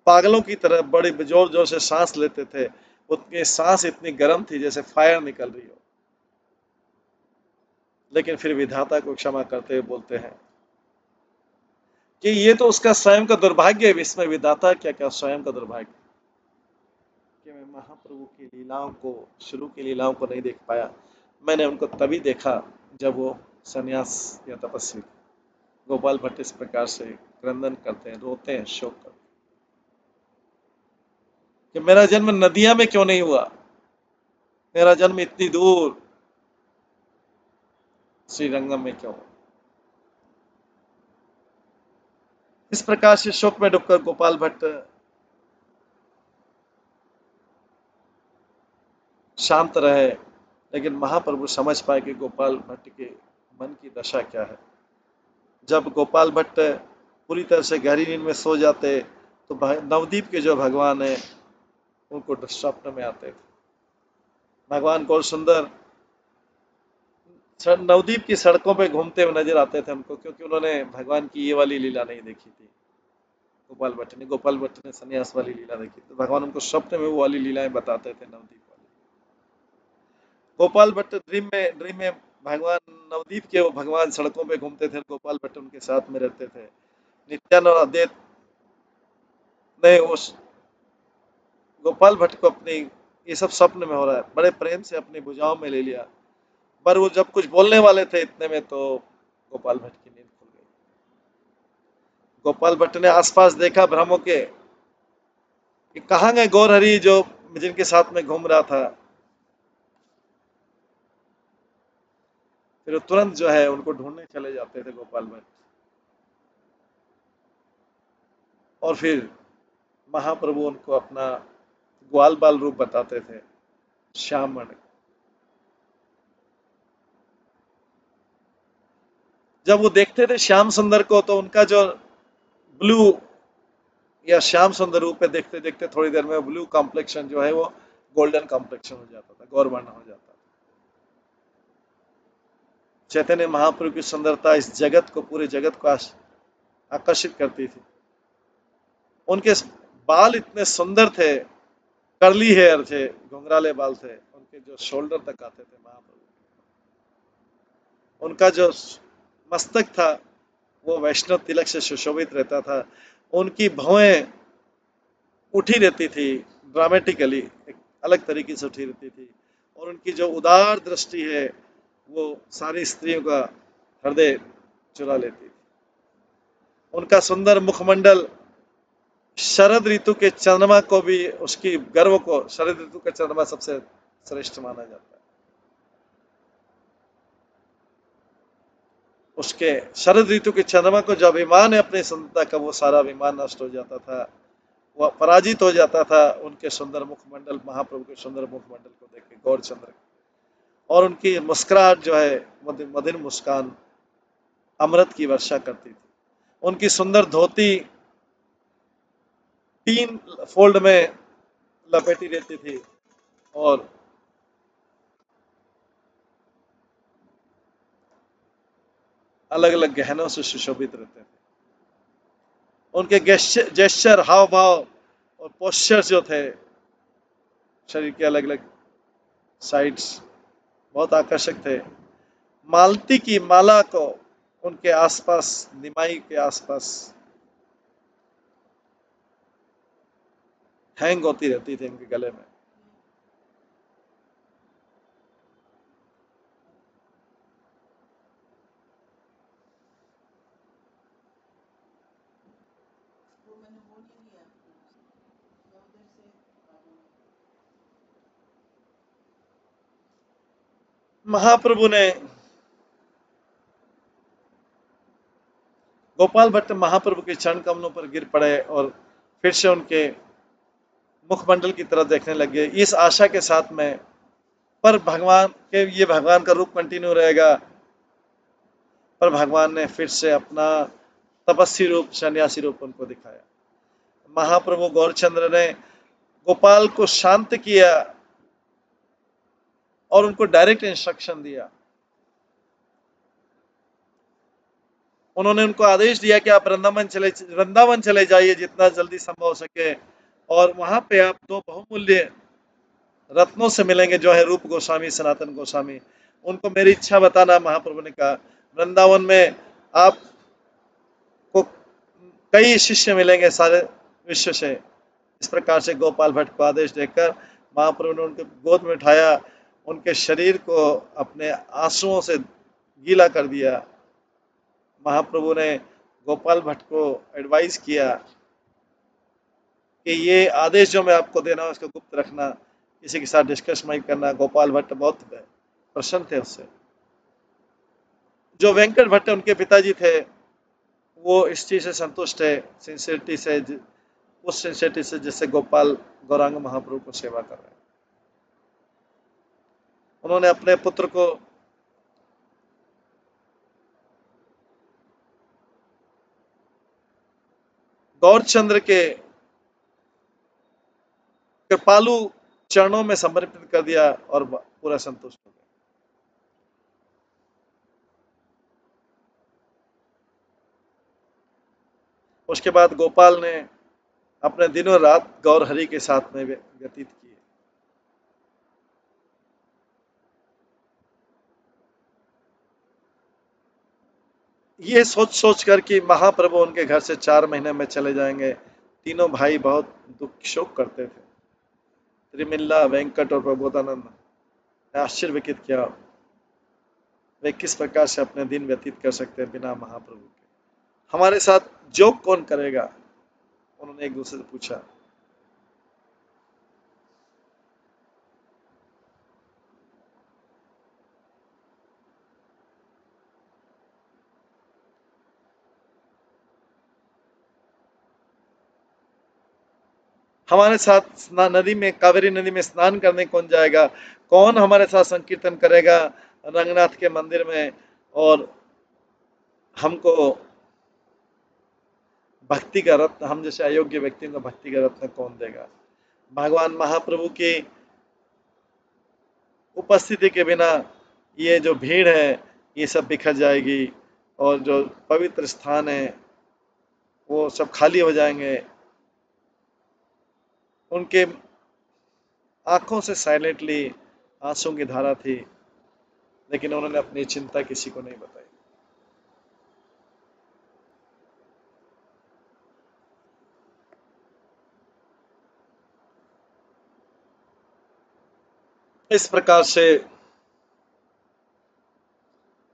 पागलों की तरह बड़ी जोर जोर से सांस लेते थे। उनकी सांस इतनी गर्म थी जैसे फायर निकल रही हो। लेकिन फिर विधाता को क्षमा करते हुए बोलते हैं कि ये तो उसका स्वयं का दुर्भाग्य है। इसमें विधाता क्या क्या स्वयं का दुर्भाग्य कि मैं महाप्रभु की लीलाओं को, शुरू की लीलाओं को नहीं देख पाया। मैंने उनको तभी देखा जब वो सन्यास या तपस्वी। गोपाल भट्ट इस प्रकार से क्रंदन करते हैं, रोते हैं, शोक करते हैं कि मेरा जन्म नदिया में क्यों नहीं हुआ? मेरा जन्म इतनी दूर श्रीरंगम में क्यों? इस प्रकार से शोक में डूबकर गोपाल भट्ट शांत रहे। लेकिन महाप्रभु समझ पाए कि गोपाल भट्ट के मन की दशा क्या है। जब गोपाल भट्ट पूरी तरह से गहरी नींद में सो जाते तो नवद्वीप के जो भगवान है उनको स्वप्न में आते थे। भगवान गौर सुंदर नवद्वीप की सड़कों पे घूमते हुए नजर आते थे हमको, क्योंकि उन्होंने भगवान की ये वाली लीला नहीं देखी थी। गोपाल भट्ट ने सन्यास वाली लीला देखी, तो भगवान उनको स्वप्न में वो वाली लीलाएं बताते थे, नवद्वीप वाली। गोपाल भट्ट ड्रीम में भगवान नवद्वीप के वो भगवान सड़कों पे घूमते थे, गोपाल भट्ट उनके साथ में रहते थे। नित्यानंद अद्वैत ने उस गोपाल भट्ट को अपनी, ये सब स्वप्न में हो रहा है, बड़े प्रेम से अपनी भुजाओं में ले लिया। पर वो जब कुछ बोलने वाले थे इतने में तो गोपाल भट्ट की नींद खुल गई। गोपाल भट्ट ने आसपास देखा ब्रह्मों के कि कहाँ गए गौर हरि जो जिनके साथ में घूम रहा था। फिर वो तुरंत जो है उनको ढूंढने चले जाते थे गोपाल भट्ट। और फिर महाप्रभु उनको अपना ग्वाल बाल रूप बताते थे, श्यामण। जब वो देखते थे श्याम सुंदर को तो उनका जो ब्लू या श्याम सुंदर रूप में देखते देखते थोड़ी देर में ब्लू कॉम्प्लेक्शन जो है वो गोल्डन कॉम्प्लेक्शन हो जाता था, गौरवर्ण हो जाता था। चैतन्य महाप्रभु की सुंदरता इस जगत को, पूरे जगत को आकर्षित करती थी। उनके बाल इतने सुंदर थे, कर्ली हेयर थे, घुंघराले बाल थे, उनके जो शोल्डर तक आते थे महाप्रभु। उनका जो मस्तक था वो वैष्णव तिलक से सुशोभित रहता था। उनकी भौएं उठी रहती थी, ड्रामेटिकली एक अलग तरीके से उठी रहती थी। और उनकी जो उदार दृष्टि है वो सारी स्त्रियों का हृदय चुरा लेती थी। उनका सुंदर मुखमंडल शरद ऋतु के चंद्रमा को भी, उसकी गर्व को, शरद ऋतु का चंद्रमा सबसे श्रेष्ठ माना जाता है। उसके शरद ऋतु के चंद्रमा को जो अभिमान है अपनी सुंदरता का, वो सारा अभिमान नष्ट हो जाता था, वह पराजित हो जाता था उनके सुंदर मुखमंडल, महाप्रभु के सुंदर मुखमंडल को देख के, गौरचंद्र। और उनकी मुस्कुराहट जो है, मधुर मुस्कान अमृत की वर्षा करती थी। उनकी सुंदर धोती 3 फोल्ड में लपेटी रहती थी और अलग अलग गहनों से सुशोभित रहते थे। उनके जेस्चर, हाव भाव और पोस्चर जो थे, शरीर के अलग अलग साइड्स बहुत आकर्षक थे। मालती की माला को उनके आसपास, निमाई के आसपास हैंग होती रहती थी उनके गले में। महाप्रभु ने, गोपाल भट्ट महाप्रभु के चरण कमलों पर गिर पड़े और फिर से उनके मुखमंडल की तरफ देखने लगे, इस आशा के साथ में पर भगवान के, ये भगवान का रूप कंटिन्यू रहेगा। पर भगवान ने फिर से अपना तपस्वी रूप, सन्यासी रूप उनको दिखाया। महाप्रभु गौरचंद्र ने गोपाल को शांत किया और उनको डायरेक्ट इंस्ट्रक्शन दिया। उन्होंने उनको आदेश दिया कि आप वृंदावन चले जाइए जितना जल्दी संभव हो सके, और वहां पे आप 2 बहुमूल्य रत्नों से मिलेंगे, जो है रूप गोस्वामी, सनातन गोस्वामी। उनको मेरी इच्छा बताना। महाप्रभु ने कहा, वृंदावन में आपको कई शिष्य मिलेंगे सारे विश्व से। इस प्रकार से गोपाल भट्ट को आदेश देकर महाप्रभु ने उनके गोद में उठाया, उनके शरीर को अपने आंसुओं से गीला कर दिया। महाप्रभु ने गोपाल भट्ट को एडवाइस किया कि ये आदेश जो मैं आपको दे रहा हूँ इसको गुप्त रखना, किसी के साथ डिस्कस नहीं करना। गोपाल भट्ट बहुत प्रसन्न थे उससे। जो वेंकट भट्ट उनके पिताजी थे, वो इस चीज से संतुष्ट है, सिंसियरिटी से, उस सिंसियरिटी से जिससे गोपाल गौरांग महाप्रभु को सेवा कर रहे हैं। उन्होंने अपने पुत्र को गौरचंद्र के कृपालु चरणों में समर्पित कर दिया और पूरा संतुष्ट हो गया। उसके बाद गोपाल ने अपने दिनों रात गौर हरि के साथ में व्यतीत किए। ये सोच सोच कर कि महाप्रभु उनके घर से 4 महीने में चले जाएंगे, तीनों भाई बहुत दुख शोक करते थे। त्रिमिल्ला, वेंकट और प्रबोधानंद ने आश्चर्यचकित किया, वे किस प्रकार से अपने दिन व्यतीत कर सकते हैं बिना महाप्रभु के। हमारे साथ जोक कौन करेगा, उन्होंने एक दूसरे से पूछा। हमारे साथ नदी में, कावेरी नदी में स्नान करने कौन जाएगा, कौन हमारे साथ संकीर्तन करेगा रंगनाथ के मंदिर में, और हमको भक्ति का रत्न हम जैसे अयोग्य व्यक्तियों को भक्ति का रत्न कौन देगा? भगवान महाप्रभु की उपस्थिति के बिना ये जो भीड़ है ये सब बिखर जाएगी और जो पवित्र स्थान है वो सब खाली हो जाएंगे। उनके आंखों से साइलेंटली आंसू की धारा थी, लेकिन उन्होंने अपनी चिंता किसी को नहीं बताई। इस प्रकार से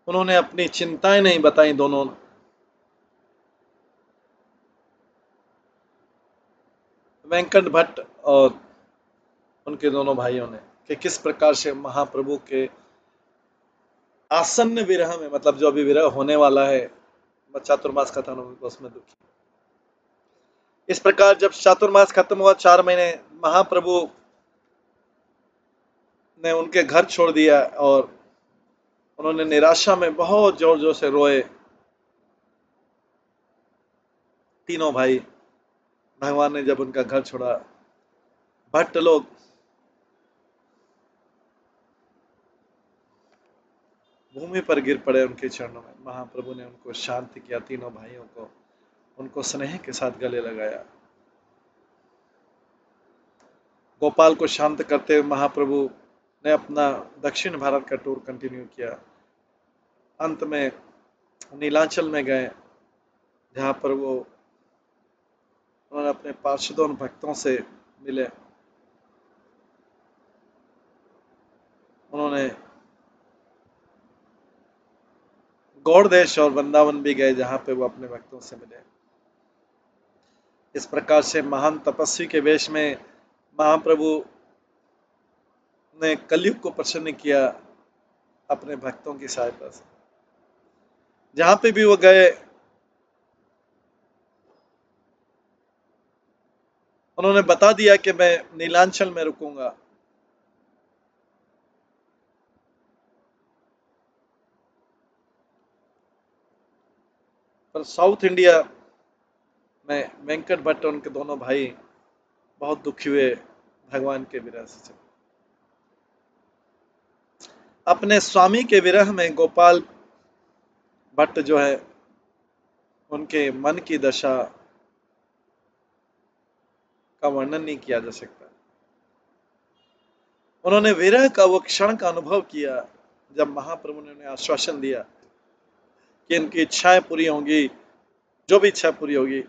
उन्होंने अपनी चिंताएं नहीं बताई दोनों। वेंकट भट्ट और उनके दोनों भाइयों ने कि किस प्रकार से महाप्रभु के आसन्न विरह में, मतलब जो अभी विरह होने वाला है, चातुर्मास खत्म होगा उसमें दुखी। इस प्रकार जब चातुर्मास खत्म हुआ, 4 महीने महाप्रभु ने उनके घर छोड़ दिया और उन्होंने निराशा में बहुत जोर जोर से रोए। तीनों भाई, भगवान ने जब उनका घर छोड़ा, भट्ट लोग भूमि पर गिर पड़े उनके चरणों में। महाप्रभु ने उनको शांत किया, तीनों भाइयों को, उनको स्नेह के साथ गले लगाया। गोपाल को शांत करते हुए महाप्रभु ने अपना दक्षिण भारत का टूर कंटिन्यू किया। अंत में नीलांचल में गए, जहां पर वो उन्होंने अपने पार्षदों भक्तों से मिले। उन्होंने गौड़ देश और वृंदावन भी गए, जहां पे वो अपने भक्तों से मिले। इस प्रकार से महान तपस्वी के वेश में महाप्रभु ने कलयुग को प्रसन्न किया अपने भक्तों की सहायता से। जहां पे भी वो गए, उन्होंने बता दिया कि मैं नीलांचल में रुकूंगा। पर साउथ इंडिया में वेंकट भट्ट और उनके दोनों भाई बहुत दुखी हुए भगवान के विरह से। अपने स्वामी के विरह में गोपाल भट्ट जो है, उनके मन की दशा का वर्णन नहीं किया जा सकता। उन्होंने विरह का वो क्षण का अनुभव किया जब महाप्रभु ने उन्हें आश्वासन दिया कि इनकी इच्छाएं पूरी होंगी, जो भी इच्छा पूरी होगी।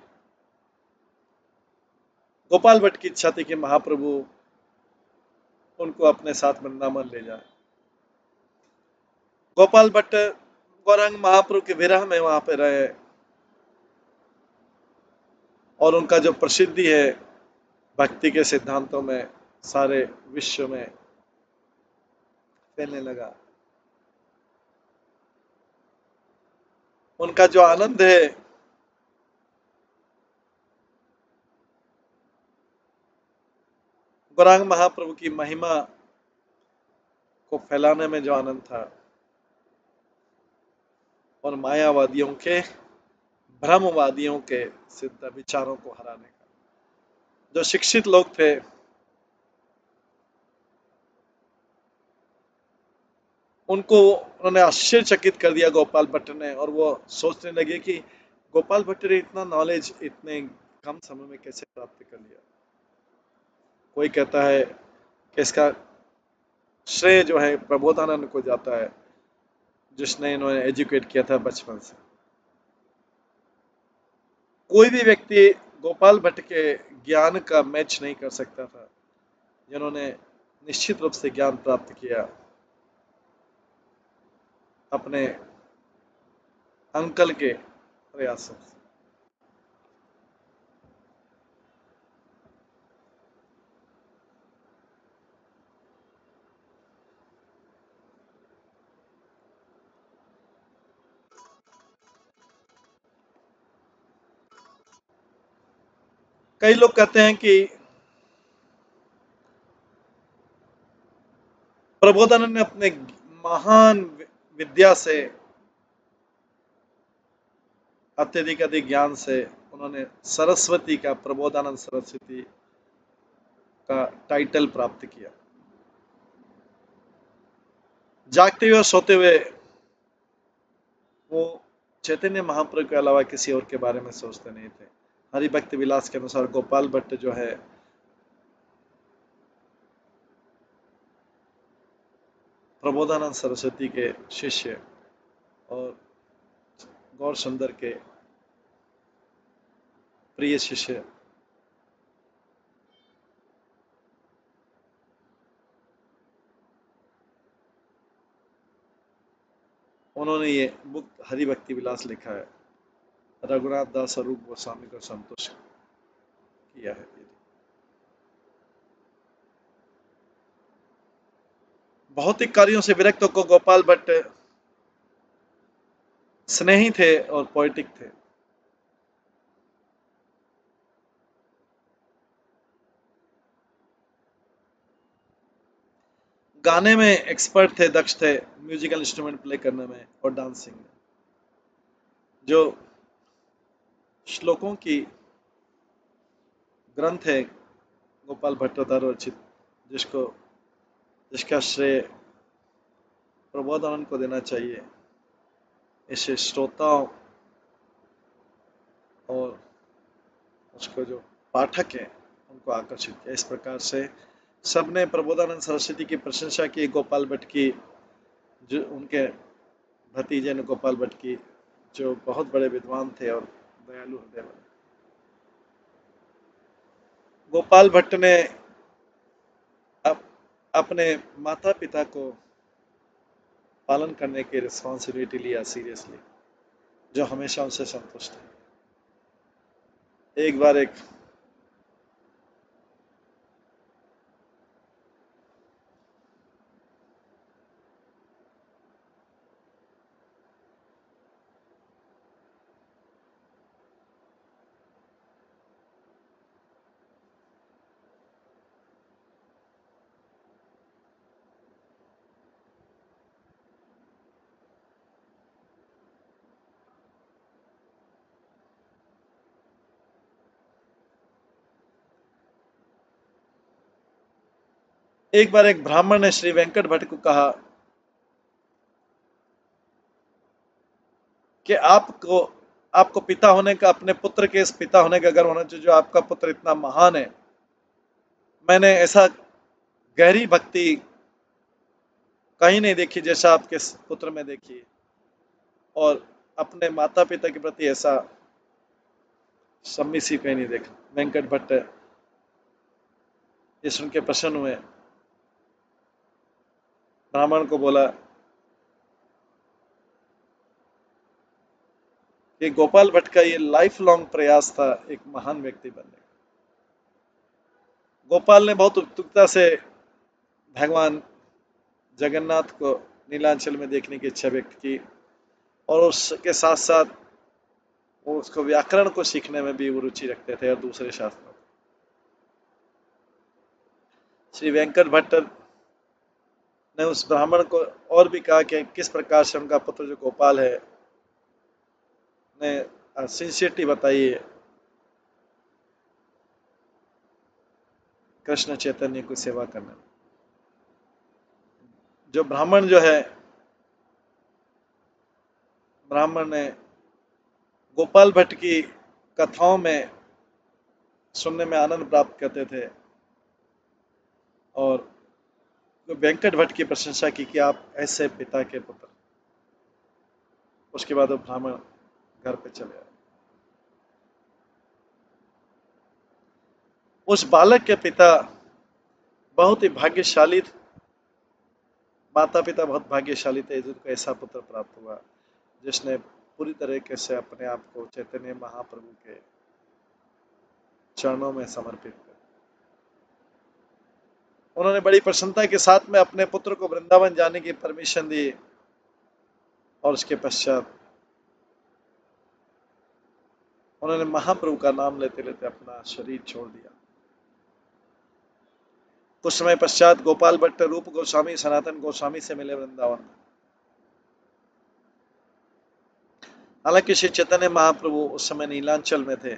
गोपाल भट्ट की इच्छा थी कि महाप्रभु उनको अपने साथ वृंदावन ले जाए। गोपाल भट्ट गौरांग महाप्रभु के विरह में वहां पे रहे और उनका जो प्रसिद्धि है भक्ति के सिद्धांतों में सारे विश्व में फैलने लगा। उनका जो आनंद है गौरांग महाप्रभु की महिमा को फैलाने में जो आनंद था, और मायावादियों के, भ्रमवादियों के सिद्ध विचारों को हराने का। जो शिक्षित लोग थे उनको उन्होंने आश्चर्यचकित कर दिया गोपाल भट्ट ने, और वो सोचने लगे कि गोपाल भट्ट ने इतना नॉलेज इतने कम समय में कैसे प्राप्त कर लिया। कोई कहता है कि इसका श्रेय जो है प्रबोधानंद को जाता है, जिसने इन्होंने एजुकेट किया था बचपन से। कोई भी व्यक्ति गोपाल भट्ट के ज्ञान का मैच नहीं कर सकता था, जिन्होंने निश्चित रूप से ज्ञान प्राप्त किया अपने अंकल के प्रयासों से। कई लोग कहते हैं कि प्रबोधानंद ने अपने महान विद्या से, अत्यधिक अधिक ज्ञान से उन्होंने सरस्वती का, प्रबोधानंद सरस्वती का टाइटल प्राप्त किया। जागते हुए और सोते हुए वो चैतन्य महाप्रभु के अलावा किसी और के बारे में सोचते नहीं थे। हरि भक्ति विलास के अनुसार गोपाल भट्ट जो है प्रबोधानंद सरस्वती के शिष्य और गौर सुंदर के प्रिय शिष्य। उन्होंने ये बुक हरि भक्ति विलास लिखा है। रघुनाथ दास और रूप गोस्वामी को संतुष्ट किया है। भौतिक कार्यों से विरक्त को गोपाल भट्ट स्नेही थे और पोएटिक थे। गाने में एक्सपर्ट थे, दक्ष थे, म्यूजिकल इंस्ट्रूमेंट प्ले करने में और डांसिंग में। जो श्लोकों की ग्रंथ है गोपाल भट्ट द्वारा रचित, जिसका श्रेय प्रबोधानंद को देना चाहिए। इसे श्रोताओं और उसको जो पाठक हैं उनको आकर्षित किया। इस प्रकार से सबने प्रबोधानंद सरस्वती की प्रशंसा की, गोपाल भट्ट की, जो उनके भतीजे ने गोपाल भट्ट की, जो बहुत बड़े विद्वान थे और दयालु हृदय वाले। गोपाल भट्ट ने अपने माता पिता को पालन करने की रिस्पॉन्सिबिलिटी लिया सीरियसली, जो हमेशा उनसे संतुष्ट है। एक बार एक ब्राह्मण ने श्री वेंकट भट्ट को कहा कि आपको पिता होने का, अपने पुत्र के इस पिता होने का गर्व होना चाहिए, जो आपका पुत्र इतना महान है। मैंने ऐसा गहरी भक्ति कहीं नहीं देखी जैसा आपके पुत्र में देखी, और अपने माता पिता के प्रति ऐसा सबमिसिव कहीं नहीं देखा। वेंकट भट्ट ये सुन के प्रसन्न हुए। ब्राह्मण को बोला कि गोपाल भट्ट का ये लाइफ लॉन्ग प्रयास था एक महान व्यक्ति बनने का। गोपाल ने बहुत उत्सुकता से भगवान जगन्नाथ को नीलांचल में देखने की इच्छा व्यक्त की, और उसके साथ साथ वो उसको व्याकरण को सीखने में भी वो रुचि रखते थे और दूसरे शास्त्रों। श्री वेंकट भट्ट ने उस ब्राह्मण को और भी कहा कि किस प्रकार से उनका पुत्र जो गोपाल है ने सिंसियरिटी बताई है कृष्ण चैतन्य की सेवा करने में। जो ब्राह्मण ने गोपाल भट्ट की कथाओं में सुनने में आनंद प्राप्त करते थे, और वेंकट भट्ट की प्रशंसा की कि आप ऐसे पिता के पुत्र। उसके बाद वो ब्राह्मण घर पे चले आए। उस बालक के पिता बहुत ही भाग्यशाली थे, माता पिता बहुत भाग्यशाली थे जिनको ऐसा पुत्र प्राप्त हुआ जिसने पूरी तरीके से अपने आप को चैतन्य महाप्रभु के चरणों में समर्पित कर। उन्होंने बड़ी प्रसन्नता के साथ में अपने पुत्र को वृंदावन जाने की परमिशन दी, और उसके पश्चात उन्होंने महाप्रभु का नाम लेते लेते अपना शरीर छोड़ दिया। कुछ समय पश्चात गोपाल भट्ट रूप गोस्वामी, सनातन गोस्वामी से मिले वृंदावन। हालांकि श्री चैतन्य महाप्रभु उस समय नीलांचल में थे।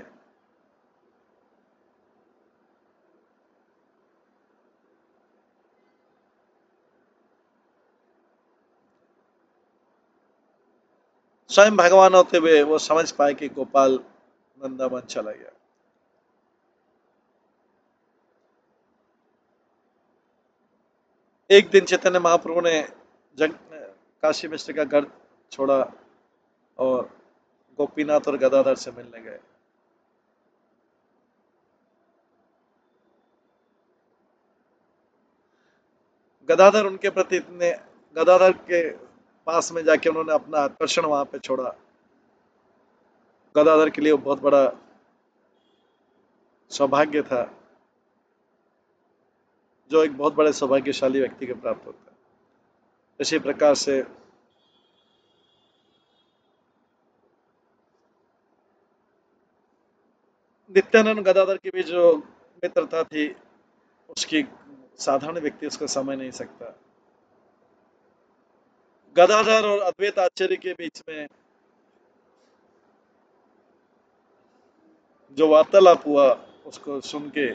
स्वयं भगवान होते हुए वो समझ पाए कि गोपाल वृंदावन चला गया। एक दिन चैतन्य महाप्रभु ने काशी मिश्र का घर छोड़ा और गोपीनाथ और गदाधर से मिलने गए। गदाधर उनके प्रति इतने, गदाधर के पास में जाके उन्होंने अपना आकर्षण वहां पे छोड़ा। गदाधर के लिए वो बहुत बड़ा सौभाग्य था, जो एक बहुत बड़े सौभाग्यशाली व्यक्ति को प्राप्त होता है। इसी प्रकार से नित्यानंद गदाधर के बीच जो मित्रता थी, उसकी साधारण व्यक्ति उसको समझ नहीं सकता। गदाधर और अद्वैत आचार्य के बीच में जो वार्तालाप हुआ, उसको सुन के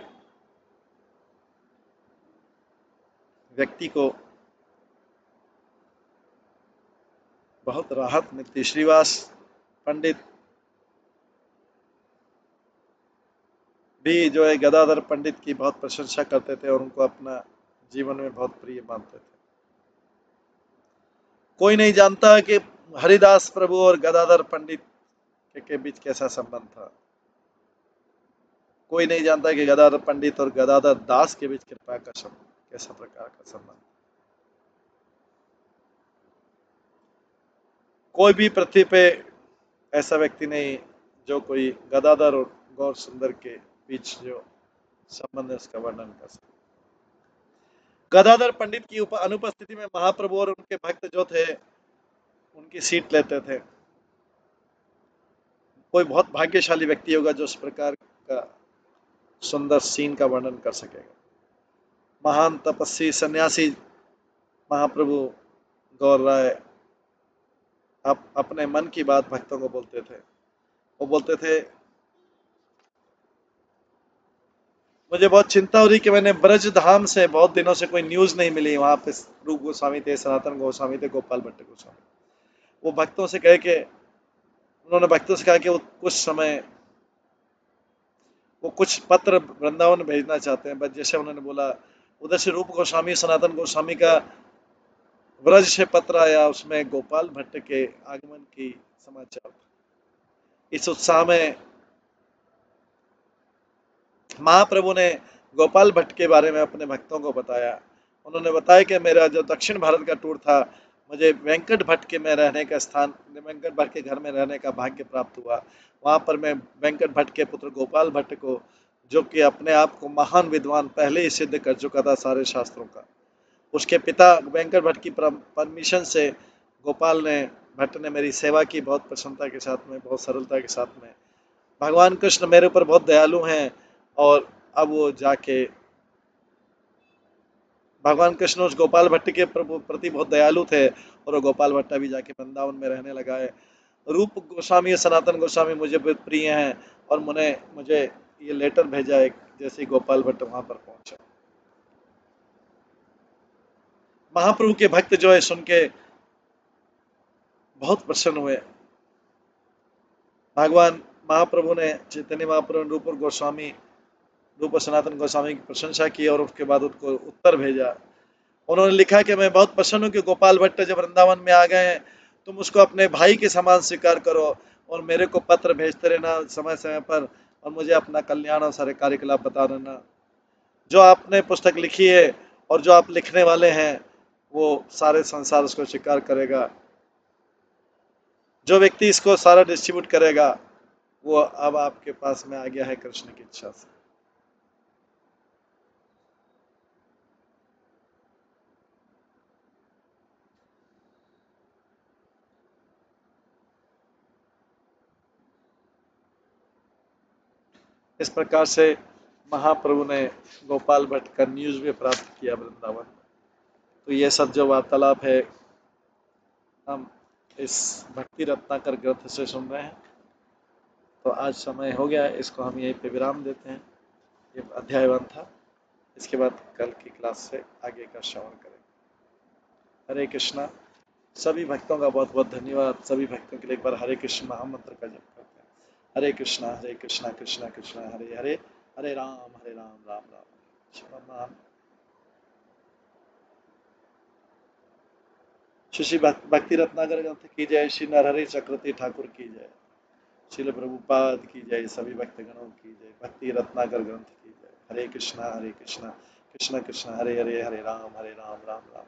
व्यक्ति को बहुत राहत मिलती। श्रीवास पंडित भी जो है गदाधर पंडित की बहुत प्रशंसा करते थे और उनको अपना जीवन में बहुत प्रिय मानते थे। कोई नहीं जानता कि हरिदास प्रभु और गदाधर पंडित के बीच कैसा संबंध था। कोई नहीं जानता कि गदाधर पंडित और गदाधर दास के बीच कृपा का संबंध कैसा प्रकार का संबंध। कोई भी पृथ्वी पे ऐसा व्यक्ति नहीं जो कोई गदाधर और गौर सुंदर के बीच जो संबंध है उसका वर्णन कर सके। गदाधर पंडित की अनुपस्थिति में महाप्रभु और उनके भक्त जो थे उनकी सीट लेते थे। कोई बहुत भाग्यशाली व्यक्ति होगा जो इस प्रकार का सुंदर सीन का वर्णन कर सकेगा। महान तपस्वी सन्यासी महाप्रभु गौर राय अपने मन की बात भक्तों को बोलते थे। वो बोलते थे, मुझे बहुत चिंता हो रही कि मैंने ब्रज धाम से बहुत दिनों से कोई न्यूज नहीं मिली। वहां पे रूप गोस्वामी थे, सनातन गोस्वामी थे, गोपाल भट्ट गोस्वामी। वो भक्तों से कहे कि उन्होंने भक्तों से कहा कि वो कुछ समय वो कुछ पत्र वृंदावन भेजना चाहते हैं। बस जैसे उन्होंने बोला, उधर से रूप गोस्वामी सनातन गोस्वामी का ब्रज से पत्र आया, उसमें गोपाल भट्ट के आगमन की समाचार। इस उत्साह में महाप्रभु ने गोपाल भट्ट के बारे में अपने भक्तों को बताया। उन्होंने बताया कि मेरा जो दक्षिण भारत का टूर था, मुझे वेंकट भट्ट के में रहने का स्थान, वेंकट भट्ट के घर में रहने का भाग्य प्राप्त हुआ। वहां पर मैं वेंकट भट्ट के पुत्र गोपाल भट्ट को, जो कि अपने आप को महान विद्वान पहले ही सिद्ध कर चुका था सारे शास्त्रों का, उसके पिता वेंकट भट्ट की परमिशन से गोपाल ने भट्ट ने मेरी सेवा की, बहुत प्रसन्नता के साथ में, बहुत सरलता के साथ में। भगवान कृष्ण मेरे ऊपर बहुत दयालु हैं और अब वो जाके भगवान कृष्ण उस गोपाल भट्ट के प्रति बहुत दयालु थे और वो गोपाल भट्ट भी जाके वृंदावन में रहने लगा है। रूप गोस्वामी सनातन गोस्वामी मुझे बहुत प्रिय हैं और मुझे ये लेटर भेजा है जैसे गोपाल भट्ट वहां पर पहुंचा। महाप्रभु के भक्त जो है सुन के बहुत प्रसन्न हुए। भगवान महाप्रभु ने चैतन्य महाप्रभु रूप गोस्वामी रूप सनातन गोस्वामी की प्रशंसा की और उसके बाद उनको उत्तर भेजा। उन्होंने लिखा कि मैं बहुत प्रसन्न हूँ कि गोपाल भट्ट जब वृंदावन में आ गए हैं, तुम उसको अपने भाई के समान स्वीकार करो और मेरे को पत्र भेजते रहना समय समय पर, और मुझे अपना कल्याण और सारे कार्यकलाप बता देना। जो आपने पुस्तक लिखी है और जो आप लिखने वाले हैं, वो सारे संसार उसको स्वीकार करेगा। जो व्यक्ति इसको सारा डिस्ट्रीब्यूट करेगा, वो अब आपके पास में आ गया है कृष्ण की इच्छा से। इस प्रकार से महाप्रभु ने गोपाल भट्ट का न्यूज भी प्राप्त किया वृंदावन। तो ये सब जो वार्तालाप है, हम इस भक्ति रत्नाकर ग्रंथ से सुन रहे हैं। तो आज समय हो गया, इसको हम यहीं पे विराम देते हैं। ये अध्याय 1 था। इसके बाद कल की क्लास से आगे का श्रवण करेंगे। हरे कृष्णा। सभी भक्तों का बहुत बहुत धन्यवाद। सभी भक्तों के लिए एक बार हरे कृष्ण महामंत्र का जप करते हैं। हरे कृष्णा कृष्णा कृष्णा हरे हरे, हरे राम राम राम हरे। श्री भक्ति रत्नाकर ग्रंथ की जय। श्री नरहरि चक्रवर्ती ठाकुर की जय। श्रील प्रभुपाद की जय। सभी भक्तगणों की जय। भक्ति रत्नाकर ग्रंथ की जय। हरे कृष्णा कृष्णा कृष्णा हरे हरे, हरे राम राम राम।